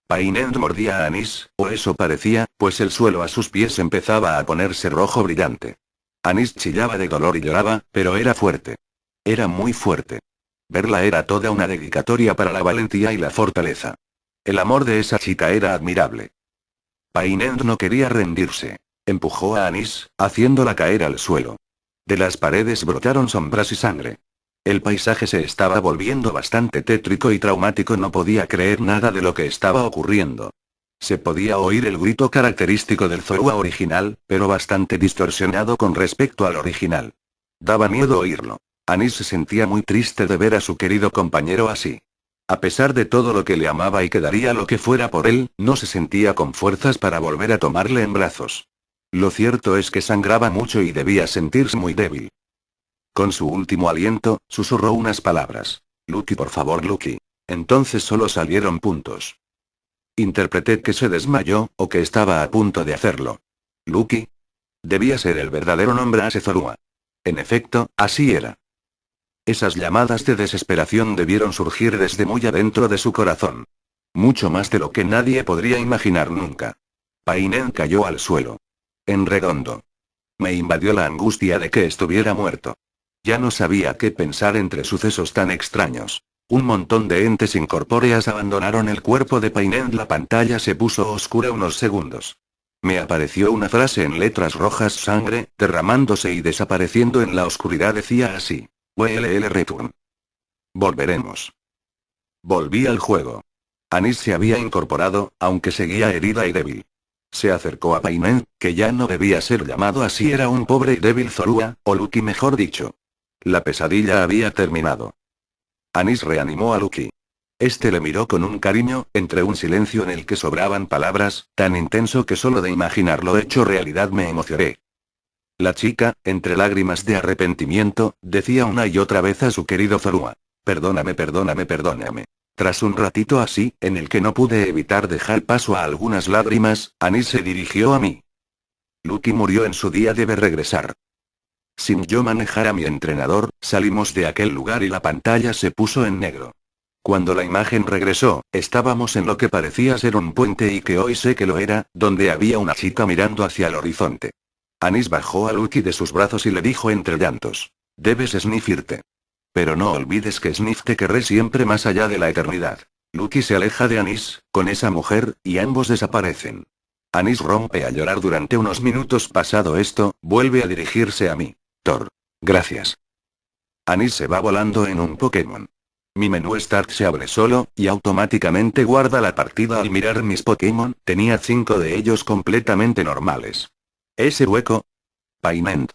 Painent mordía a Anis, o eso parecía, pues el suelo a sus pies empezaba a ponerse rojo brillante. Anis chillaba de dolor y lloraba, pero era fuerte. Era muy fuerte. Verla era toda una dedicatoria para la valentía y la fortaleza. El amor de esa chica era admirable. Painent no quería rendirse. Empujó a Anis, haciéndola caer al suelo. De las paredes brotaron sombras y sangre. El paisaje se estaba volviendo bastante tétrico y traumático. No podía creer nada de lo que estaba ocurriendo. Se podía oír el grito característico del Zorua original, pero bastante distorsionado con respecto al original. Daba miedo oírlo. Anis se sentía muy triste de ver a su querido compañero así. A pesar de todo lo que le amaba y que daría lo que fuera por él, no se sentía con fuerzas para volver a tomarle en brazos. Lo cierto es que sangraba mucho y debía sentirse muy débil. Con su último aliento, susurró unas palabras. Lucky, por favor, Lucky. Entonces solo salieron puntos. Interpreté que se desmayó, o que estaba a punto de hacerlo. Lucky. Debía ser el verdadero nombre a Zorua. En efecto, así era. Esas llamadas de desesperación debieron surgir desde muy adentro de su corazón. Mucho más de lo que nadie podría imaginar nunca. Painent cayó al suelo. En redondo. Me invadió la angustia de que estuviera muerto. Ya no sabía qué pensar entre sucesos tan extraños. Un montón de entes incorpóreas abandonaron el cuerpo de Painent. La pantalla se puso oscura unos segundos. Me apareció una frase en letras rojas: sangre, derramándose y desapareciendo en la oscuridad. Decía así. WLL Return. Volveremos. Volví al juego. Anis se había incorporado, aunque seguía herida y débil. Se acercó a Painent, que ya no debía ser llamado así, era un pobre y débil Zorua, o Lucky mejor dicho. La pesadilla había terminado. Anis reanimó a Lucky. Este le miró con un cariño, entre un silencio en el que sobraban palabras, tan intenso que solo de imaginarlo hecho realidad me emocioné. La chica, entre lágrimas de arrepentimiento, decía una y otra vez a su querido Zorua. Perdóname, perdóname, perdóname. Tras un ratito así, en el que no pude evitar dejar paso a algunas lágrimas, Anis se dirigió a mí. Lucky murió en su día, debe regresar. Sin yo manejar a mi entrenador, salimos de aquel lugar y la pantalla se puso en negro. Cuando la imagen regresó, estábamos en lo que parecía ser un puente y que hoy sé que lo era, donde había una chica mirando hacia el horizonte. Anis bajó a Lucky de sus brazos y le dijo entre llantos. Debes snifirte. Pero no olvides que Sniff te querré siempre más allá de la eternidad. Lucky se aleja de Anis, con esa mujer, y ambos desaparecen. Anis rompe a llorar durante unos minutos. Pasado esto, vuelve a dirigirse a mí. Thor. Gracias. Anis se va volando en un Pokémon. Mi menú Start se abre solo, y automáticamente guarda la partida al mirar mis Pokémon. Tenía 5 de ellos completamente normales. Ese hueco. Painent.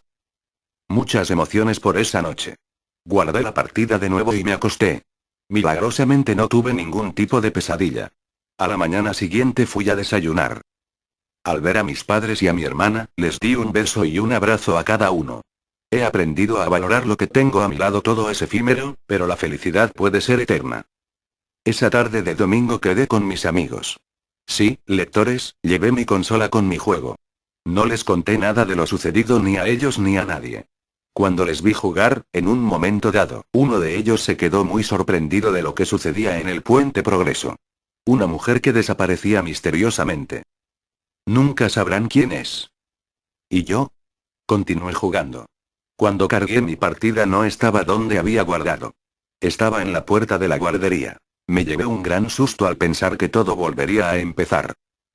Muchas emociones por esa noche. Guardé la partida de nuevo y me acosté. Milagrosamente no tuve ningún tipo de pesadilla. A la mañana siguiente fui a desayunar. Al ver a mis padres y a mi hermana, les di un beso y un abrazo a cada uno. He aprendido a valorar lo que tengo a mi lado. Todo es efímero, pero la felicidad puede ser eterna. Esa tarde de domingo quedé con mis amigos. Sí, lectores, llevé mi consola con mi juego. No les conté nada de lo sucedido ni a ellos ni a nadie. Cuando les vi jugar, en un momento dado, uno de ellos se quedó muy sorprendido de lo que sucedía en el Puente Progreso. Una mujer que desaparecía misteriosamente. Nunca sabrán quién es. ¿Y yo? Continué jugando. Cuando cargué mi partida no estaba donde había guardado. Estaba en la puerta de la guardería. Me llevé un gran susto al pensar que todo volvería a empezar.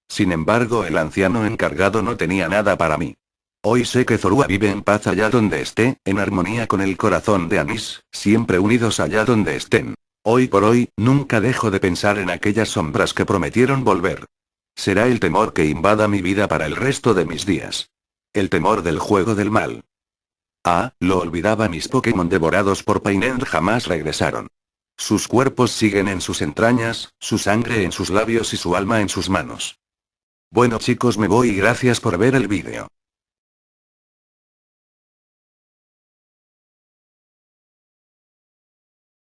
Sin embargo, el anciano encargado no tenía nada para mí. Hoy sé que Zorua vive en paz allá donde esté, en armonía con el corazón de Anis, siempre unidos allá donde estén. Hoy por hoy, nunca dejo de pensar en aquellas sombras que prometieron volver. Será el temor que invada mi vida para el resto de mis días. El temor del juego del mal. Ah, lo olvidaba, mis Pokémon devorados por Painent jamás regresaron. Sus cuerpos siguen en sus entrañas, su sangre en sus labios y su alma en sus manos. Bueno chicos, me voy y gracias por ver el vídeo.